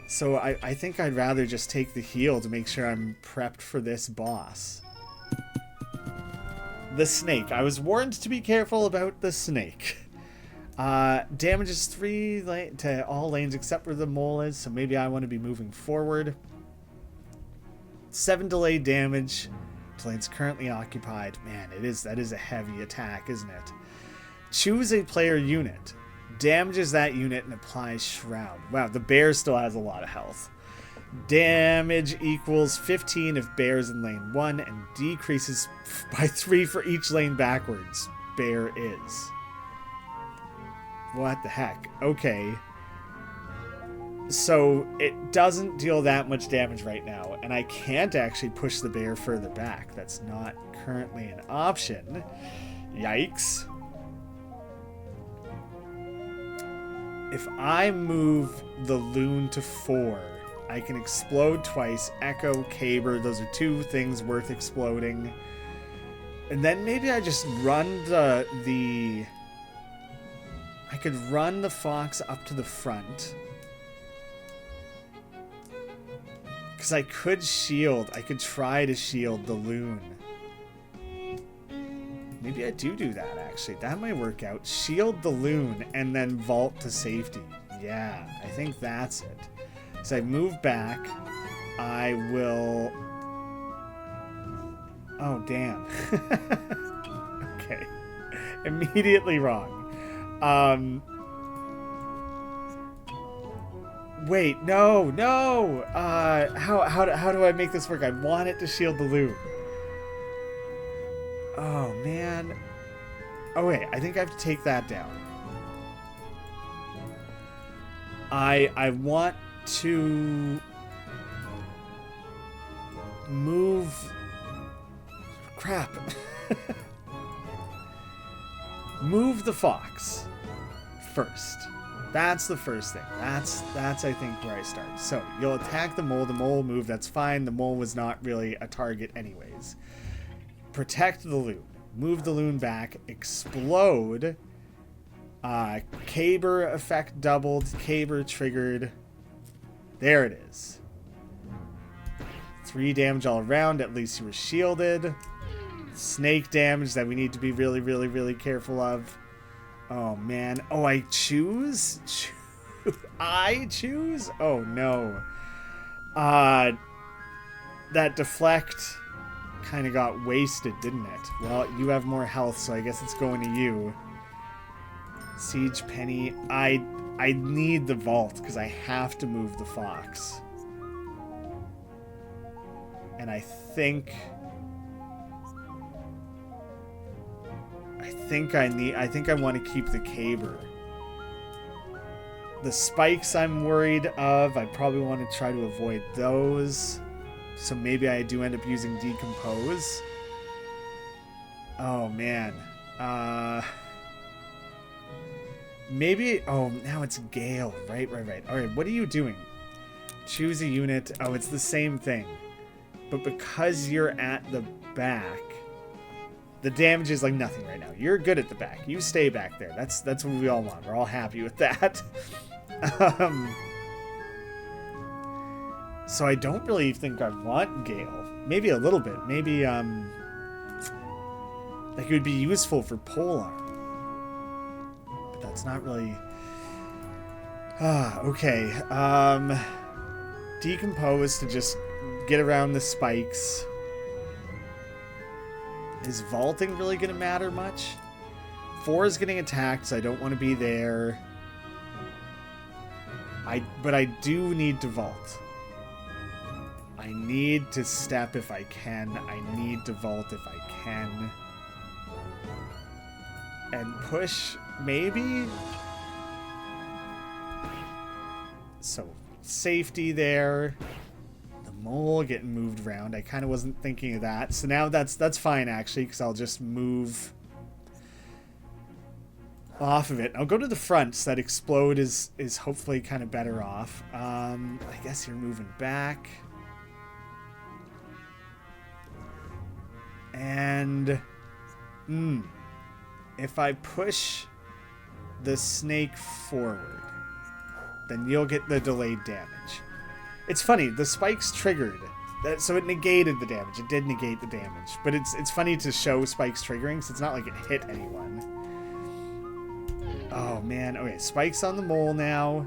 So I think I'd rather just take the heal to make sure I'm prepped for this boss. The snake. I was warned to be careful about the snake. Damages 3 to all lanes except where the mole is, so maybe I want to be moving forward. 7 delayed damage to lanes currently occupied. Man, that is a heavy attack, isn't it? Choose a player unit. Damages that unit and applies Shroud. Wow, the bear still has a lot of health. Damage equals 15 if bear's in lane 1 and decreases by 3 for each lane backwards bear is. What the heck? Okay. So it doesn't deal that much damage right now, and I can't actually push the bear further back. That's not currently an option. Yikes. If I move the loon to 4, I can explode twice. Echo, Caber, those are 2 things worth exploding. And then maybe I just run I could run the fox up to the front. Because I could try to shield the loon. Maybe I do that, actually. That might work out. Shield the loon and then vault to safety. Yeah, I think that's it. So I move back. I will... Oh, damn. Okay. Immediately wrong. Wait, no! How do I make this work? I want it to shield the loon. Oh, man. Oh, wait. I think I have to take that down. I want to move... Crap. Move the fox first. That's the first thing. That's I think where I start. So you'll attack the mole. The mole will move. That's fine. The mole was not really a target anyways. Protect the loon. Move the loon back. Explode. Caber effect doubled. Caber triggered. There it is. 3 damage all around. At least you were shielded. Snake damage that we need to be really, really, really careful of. Oh, man. Oh, I choose? I choose? Oh, no. That deflect kind of got wasted, didn't it? Well, you have more health, so I guess it's going to you. Siege Penny. I need the vault because I have to move the fox. And I think I want to keep the Caber. The spikes I'm worried of. I probably want to try to avoid those. So maybe I do end up using Decompose. Oh, man. Maybe... Oh, now it's Gale. Right. Alright, what are you doing? Choose a unit. Oh, it's the same thing. But because you're at the back... The damage is like nothing right now. You're good at the back. You stay back there. That's what we all want. We're all happy with that. So I don't really think I want Gale. Maybe a little bit. Maybe like it would be useful for polearm. But that's not really... Okay. Decompose to just get around the spikes. Is vaulting really going to matter much? 4 is getting attacked, so I don't want to be there. But I do need to vault. I need to step if I can. I need to vault if I can. And push, maybe? So, safety there. The mole getting moved around. I kind of wasn't thinking of that. So now that's fine, actually, because I'll just move off of it. I'll go to the front, so that explode is hopefully kind of better off. I guess you're moving back. And if I push the snake forward, then you'll get the delayed damage. It's funny, the spikes triggered, so it negated the damage. It did negate the damage, but it's funny to show spikes triggering, so it's not like it hit anyone. Oh man, okay, spikes on the mole now.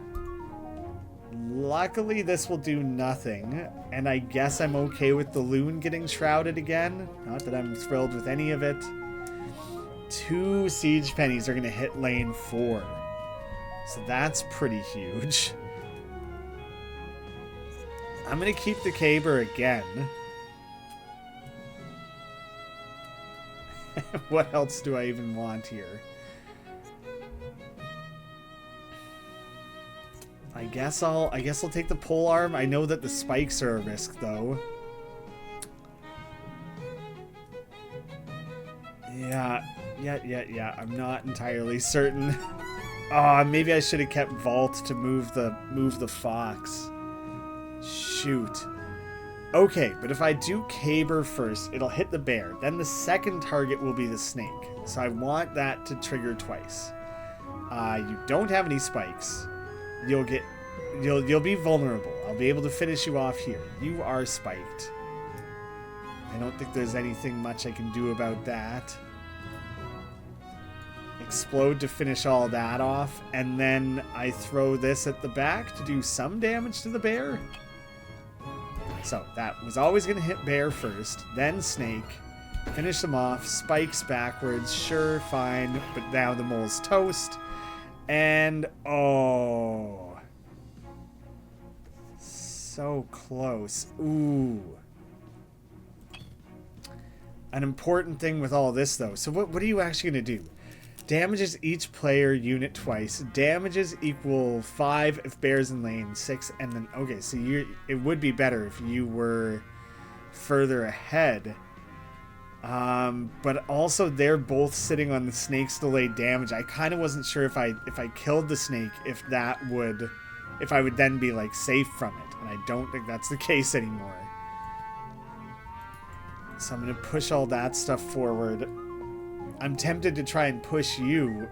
Luckily this will do nothing, and I guess I'm okay with the loon getting shrouded again. Not that I'm thrilled with any of it. 2 siege pennies are going to hit lane 4. So that's pretty huge. I'm going to keep the caber again. What else do I even want here? I guess I'll take the pole arm. I know that the spikes are a risk though. Yeah. I'm not entirely certain. Oh, maybe I should have kept vault to move the fox. Shoot. Okay, but if I do caber first, it'll hit the bear. Then the second target will be the snake. So I want that to trigger twice. You don't have any spikes. You'll be vulnerable. I'll be able to finish you off here. You are spiked. I don't think there's anything much I can do about that. Explode to finish all that off, and then I throw this at the back to do some damage to the bear. So that was always going to hit bear first, then snake, finish them off, spikes backwards, sure, fine, but now the mole's toast, and oh, so close. Ooh. An important thing with all this though, so what are you actually going to do? Damages each player unit twice. Damages equal 5 if bear's in lane 6, and then okay, so it would be better if you were further ahead. But also they're both sitting on the snake's delayed damage. I kind of wasn't sure if I killed the snake, if I would then be like safe from it, and I don't think that's the case anymore. So I'm gonna push all that stuff forward. I'm tempted to try and push you,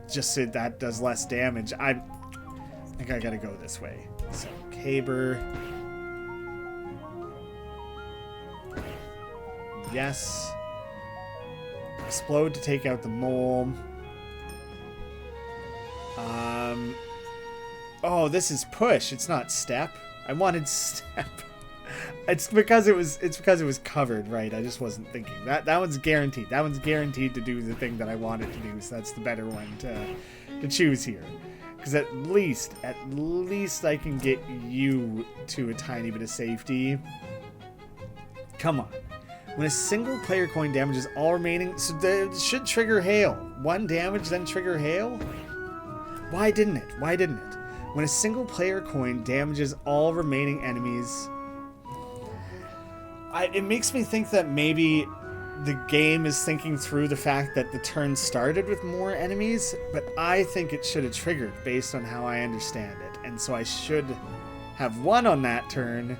just so that does less damage. I think I gotta go this way. So, caber. Yes. Explode to take out the mole. Oh, this is push. It's not step. I wanted step. It's because it was covered, right? I just wasn't thinking. That one's guaranteed. That one's guaranteed to do the thing that I wanted to do, so that's the better one to choose here. Because at least I can get you to a tiny bit of safety. Come on. When a single player coin damages all remaining, so it should trigger hail. 1 damage, then trigger hail? Why didn't it? Why didn't it? When a single player coin damages all remaining enemies... it makes me think that maybe the game is thinking through the fact that the turn started with more enemies, but I think it should have triggered based on how I understand it. And so I should have 1 on that turn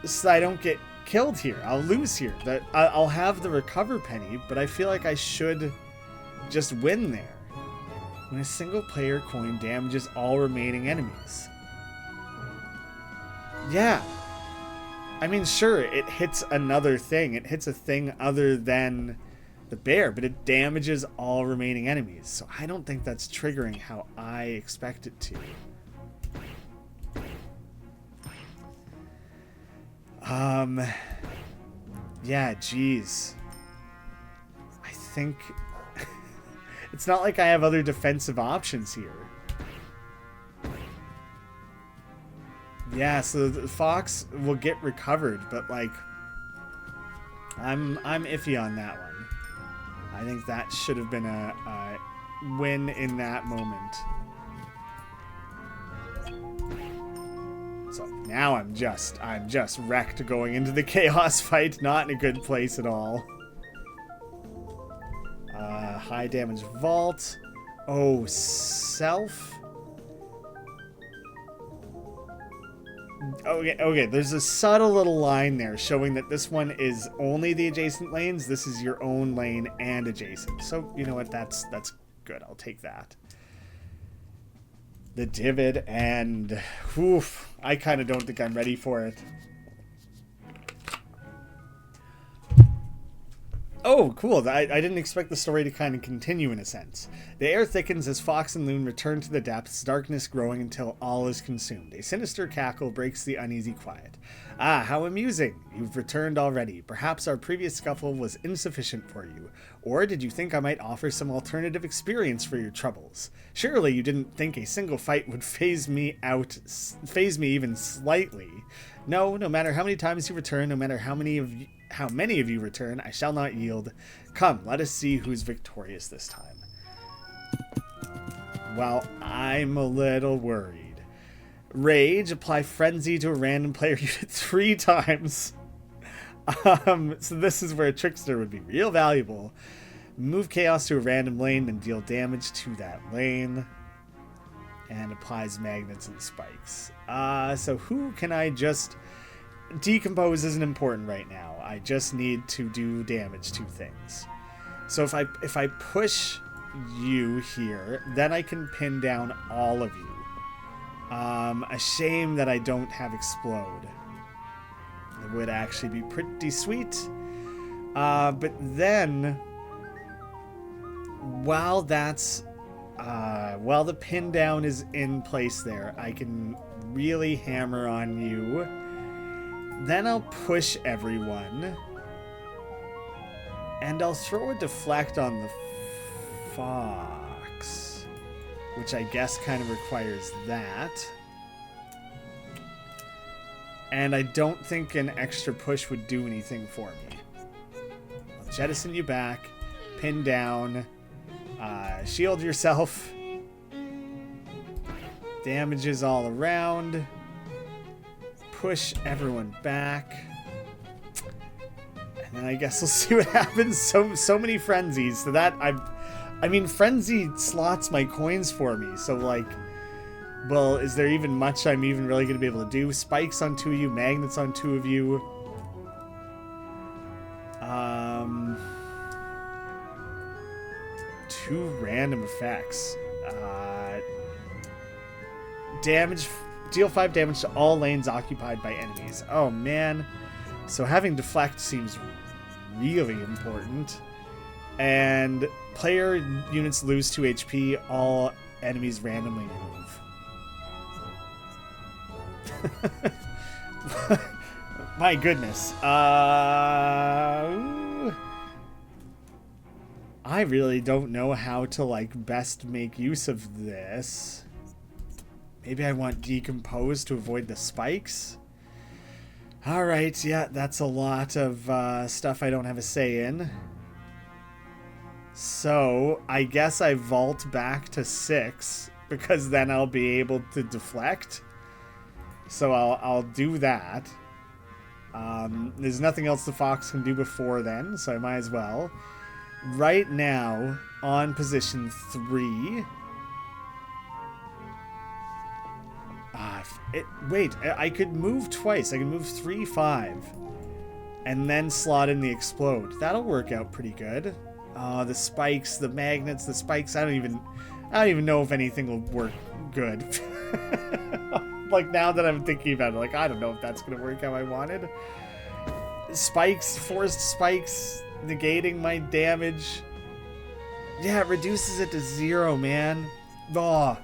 so I don't get killed here. I'll lose here. I'll have the recover penny, but I feel like I should just win there. When a single player coin damages all remaining enemies. Yeah. I mean, sure, it hits another thing. It hits a thing other than the bear, but it damages all remaining enemies. So I don't think that's triggering how I expect it to. Yeah, geez. I think... It's not like I have other defensive options here. Yeah, so the fox will get recovered, but like I'm iffy on that one. I think that should have been a win in that moment. So now I'm just wrecked going into the chaos fight. Not in a good place at all. High damage vault. Oh, self. Okay, there's a subtle little line there showing that this one is only the adjacent lanes. This is your own lane and adjacent. So, you know what? That's good. I'll take that. The divot, and oof, I kind of don't think I'm ready for it. Oh, cool. I didn't expect the story to kind of continue in a sense. The air thickens as Fox and Loon return to the depths, darkness growing until all is consumed. A sinister cackle breaks the uneasy quiet. Ah, how amusing. You've returned already. Perhaps our previous scuffle was insufficient for you. Or did you think I might offer some alternative experience for your troubles? Surely you didn't think a single fight would phase me even slightly. No matter how many times you return, no matter how many of you return, I shall not yield. Come, let us see who's victorious this time. Well, I'm a little worried. Rage, apply Frenzy to a random player unit 3 times. So this is where a Trickster would be real valuable. Move Chaos to a random lane and deal damage to that lane. And applies magnets and spikes. So who can I just... Decompose isn't important right now. I just need to do damage to things. So if I push you here, then I can pin down all of you. A shame that I don't have Explode. It would actually be pretty sweet. But then, while the pin down is in place there, I can really hammer on you. Then I'll push everyone. And I'll throw a deflect on the Fox, which I guess kind of requires that. And I don't think an extra push would do anything for me. I'll jettison you back, pin down, shield yourself. Damages all around. Push everyone back. And then I guess we'll see what happens. So many frenzies. So that I mean frenzy slots my coins for me. So like, well, is there even much I'm even really gonna be able to do? Spikes on 2 of you, magnets on 2 of you. Two random effects. Damage. Deal 5 damage to all lanes occupied by enemies. Oh, man. So having deflect seems really important. And player units lose 2 HP. All enemies randomly move. My goodness. I really don't know how to, like, best make use of this. Maybe I want Decompose to avoid the spikes. Alright, yeah, that's a lot of stuff I don't have a say in. So, I guess I vault back to 6, because then I'll be able to deflect. So I'll do that. There's nothing else the Fox can do before then, so I might as well. Right now, on position 3... wait, I could move twice. I can move 3, 5. And then slot in the Explode. That'll work out pretty good. The spikes, the magnets, the spikes. I don't even know if anything will work good. Like, now that I'm thinking about it, like, I don't know if that's going to work how I wanted. Spikes, forced spikes, negating my damage. Yeah, it reduces it to 0, man. Oh.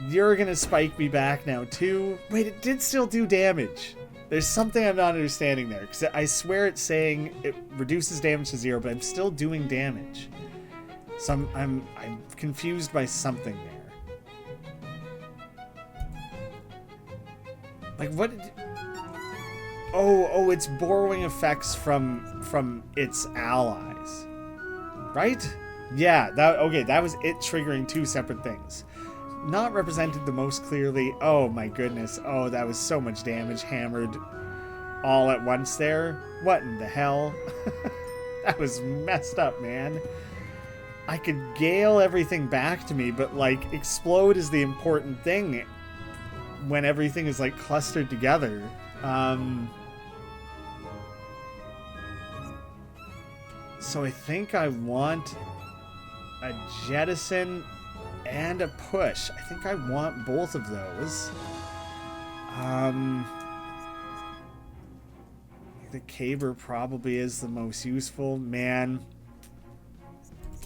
You're gonna spike me back now, too. Wait, it did still do damage. There's something I'm not understanding there. Because I swear it's saying it reduces damage to 0, but I'm still doing damage. So I'm confused by something there. Like, what did... Oh, it's borrowing effects from its allies. Right? Yeah, that was it triggering 2 separate things. not represented the most clearly. Oh my goodness. Oh, that was so much damage hammered all at once there. What in the hell? That was messed up, man. I could gale everything back to me, but like explode is the important thing when everything is like clustered together. So I think I want a jettison and a push. I think I want both of those. The caber probably is the most useful. Man,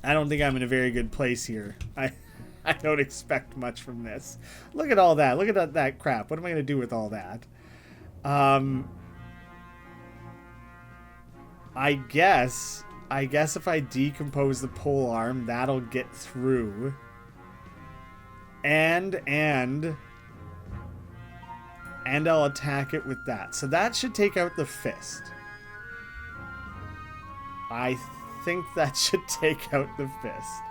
I don't think I'm in a very good place here. I don't expect much from this. Look at all that. Look at that crap. What am I going to do with all that? I guess if I decompose the pole arm, that'll get through. And I'll attack it with that. So that should take out the fist. I think that should take out the fist.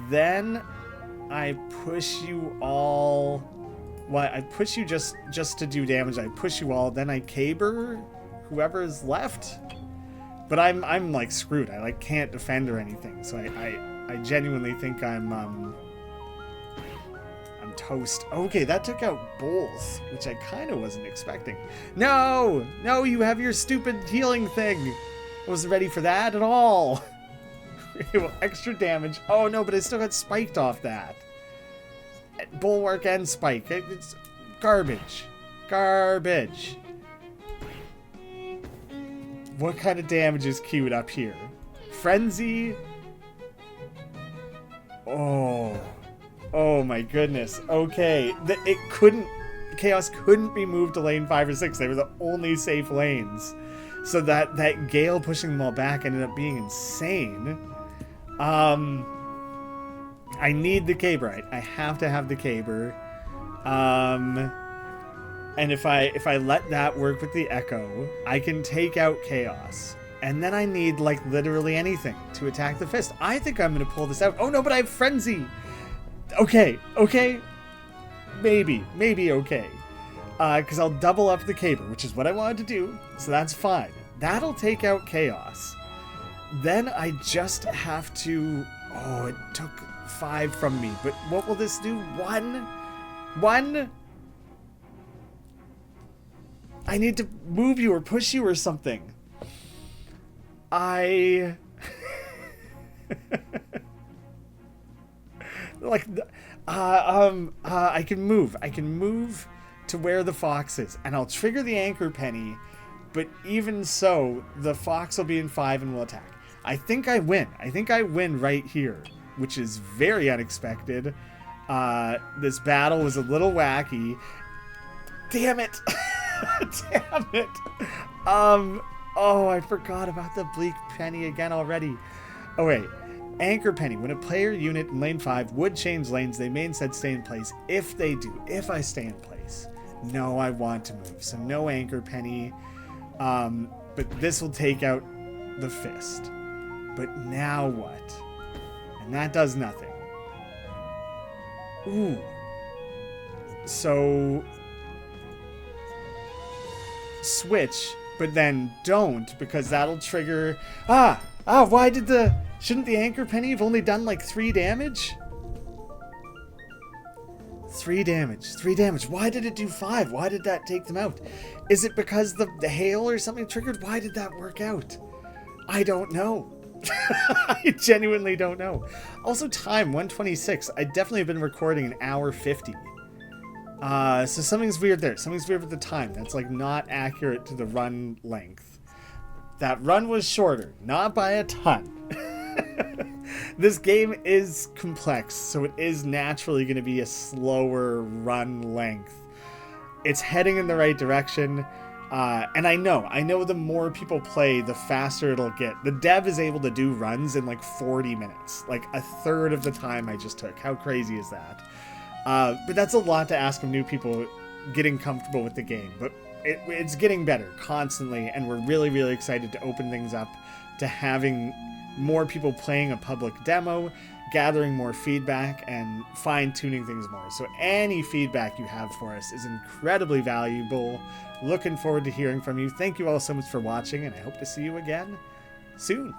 Then I push you all. Well, I push you just to do damage. I push you all. Then I caber whoever is left. But I'm like screwed. I like can't defend or anything. So I genuinely think I'm toast. Okay, that took out both, which I kind of wasn't expecting. No, you have your stupid healing thing. I wasn't ready for that at all. Extra damage. Oh no, but I still got spiked off that. Bulwark and spike. It's garbage. Garbage. What kind of damage is queued up here? Frenzy. Oh my goodness. Okay. Chaos couldn't be moved to lane 5 or 6. They were the only safe lanes. So that Gale pushing them all back ended up being insane. I need the caber. I have to have the caber. And if I let that work with the Echo, I can take out Chaos. And then I need like literally anything to attack the fist. I think I'm going to pull this out. Oh no, but I have Frenzy. Okay. Maybe okay. Because I'll double up the caber, which is what I wanted to do. So that's fine. That'll take out Chaos. Then I just have to... Oh, it took 5 from me. But what will this do? 1? I need to move you or push you or something. I can move. I can move to where the fox is, and I'll trigger the anchor penny. But even so, the fox will be in 5 and will attack. I think I win. I think I win right here, which is very unexpected. This battle was a little wacky. Damn it! Damn it! Oh, I forgot about the bleak penny again already. Oh wait. Anchor penny. When a player unit in lane 5 would change lanes, they may instead stay in place. If they do, if I stay in place. No, I want to move. So no anchor penny. But this will take out the fist. But now what? And that does nothing. Ooh. So switch, but then don't, because that'll trigger... why did shouldn't the anchor penny have only done like 3 damage? 3 damage. Why did it do 5? Why did that take them out? Is it because the hail or something triggered? Why did that work out? I don't know. I genuinely don't know. Also, time 1:26. I definitely have been recording an hour 50. So something's weird there. Something's weird with the time. That's like not accurate to the run length. That run was shorter, not by a ton. This game is complex, so it is naturally going to be a slower run length. It's heading in the right direction. And I know the more people play, the faster it'll get. The dev is able to do runs in like 40 minutes, like a third of the time I just took. How crazy is that? But that's a lot to ask of new people getting comfortable with the game. But it's getting better constantly, and we're really, really excited to open things up to having more people playing a public demo, gathering more feedback, and fine-tuning things more. So any feedback you have for us is incredibly valuable. Looking forward to hearing from you. Thank you all so much for watching, and I hope to see you again soon.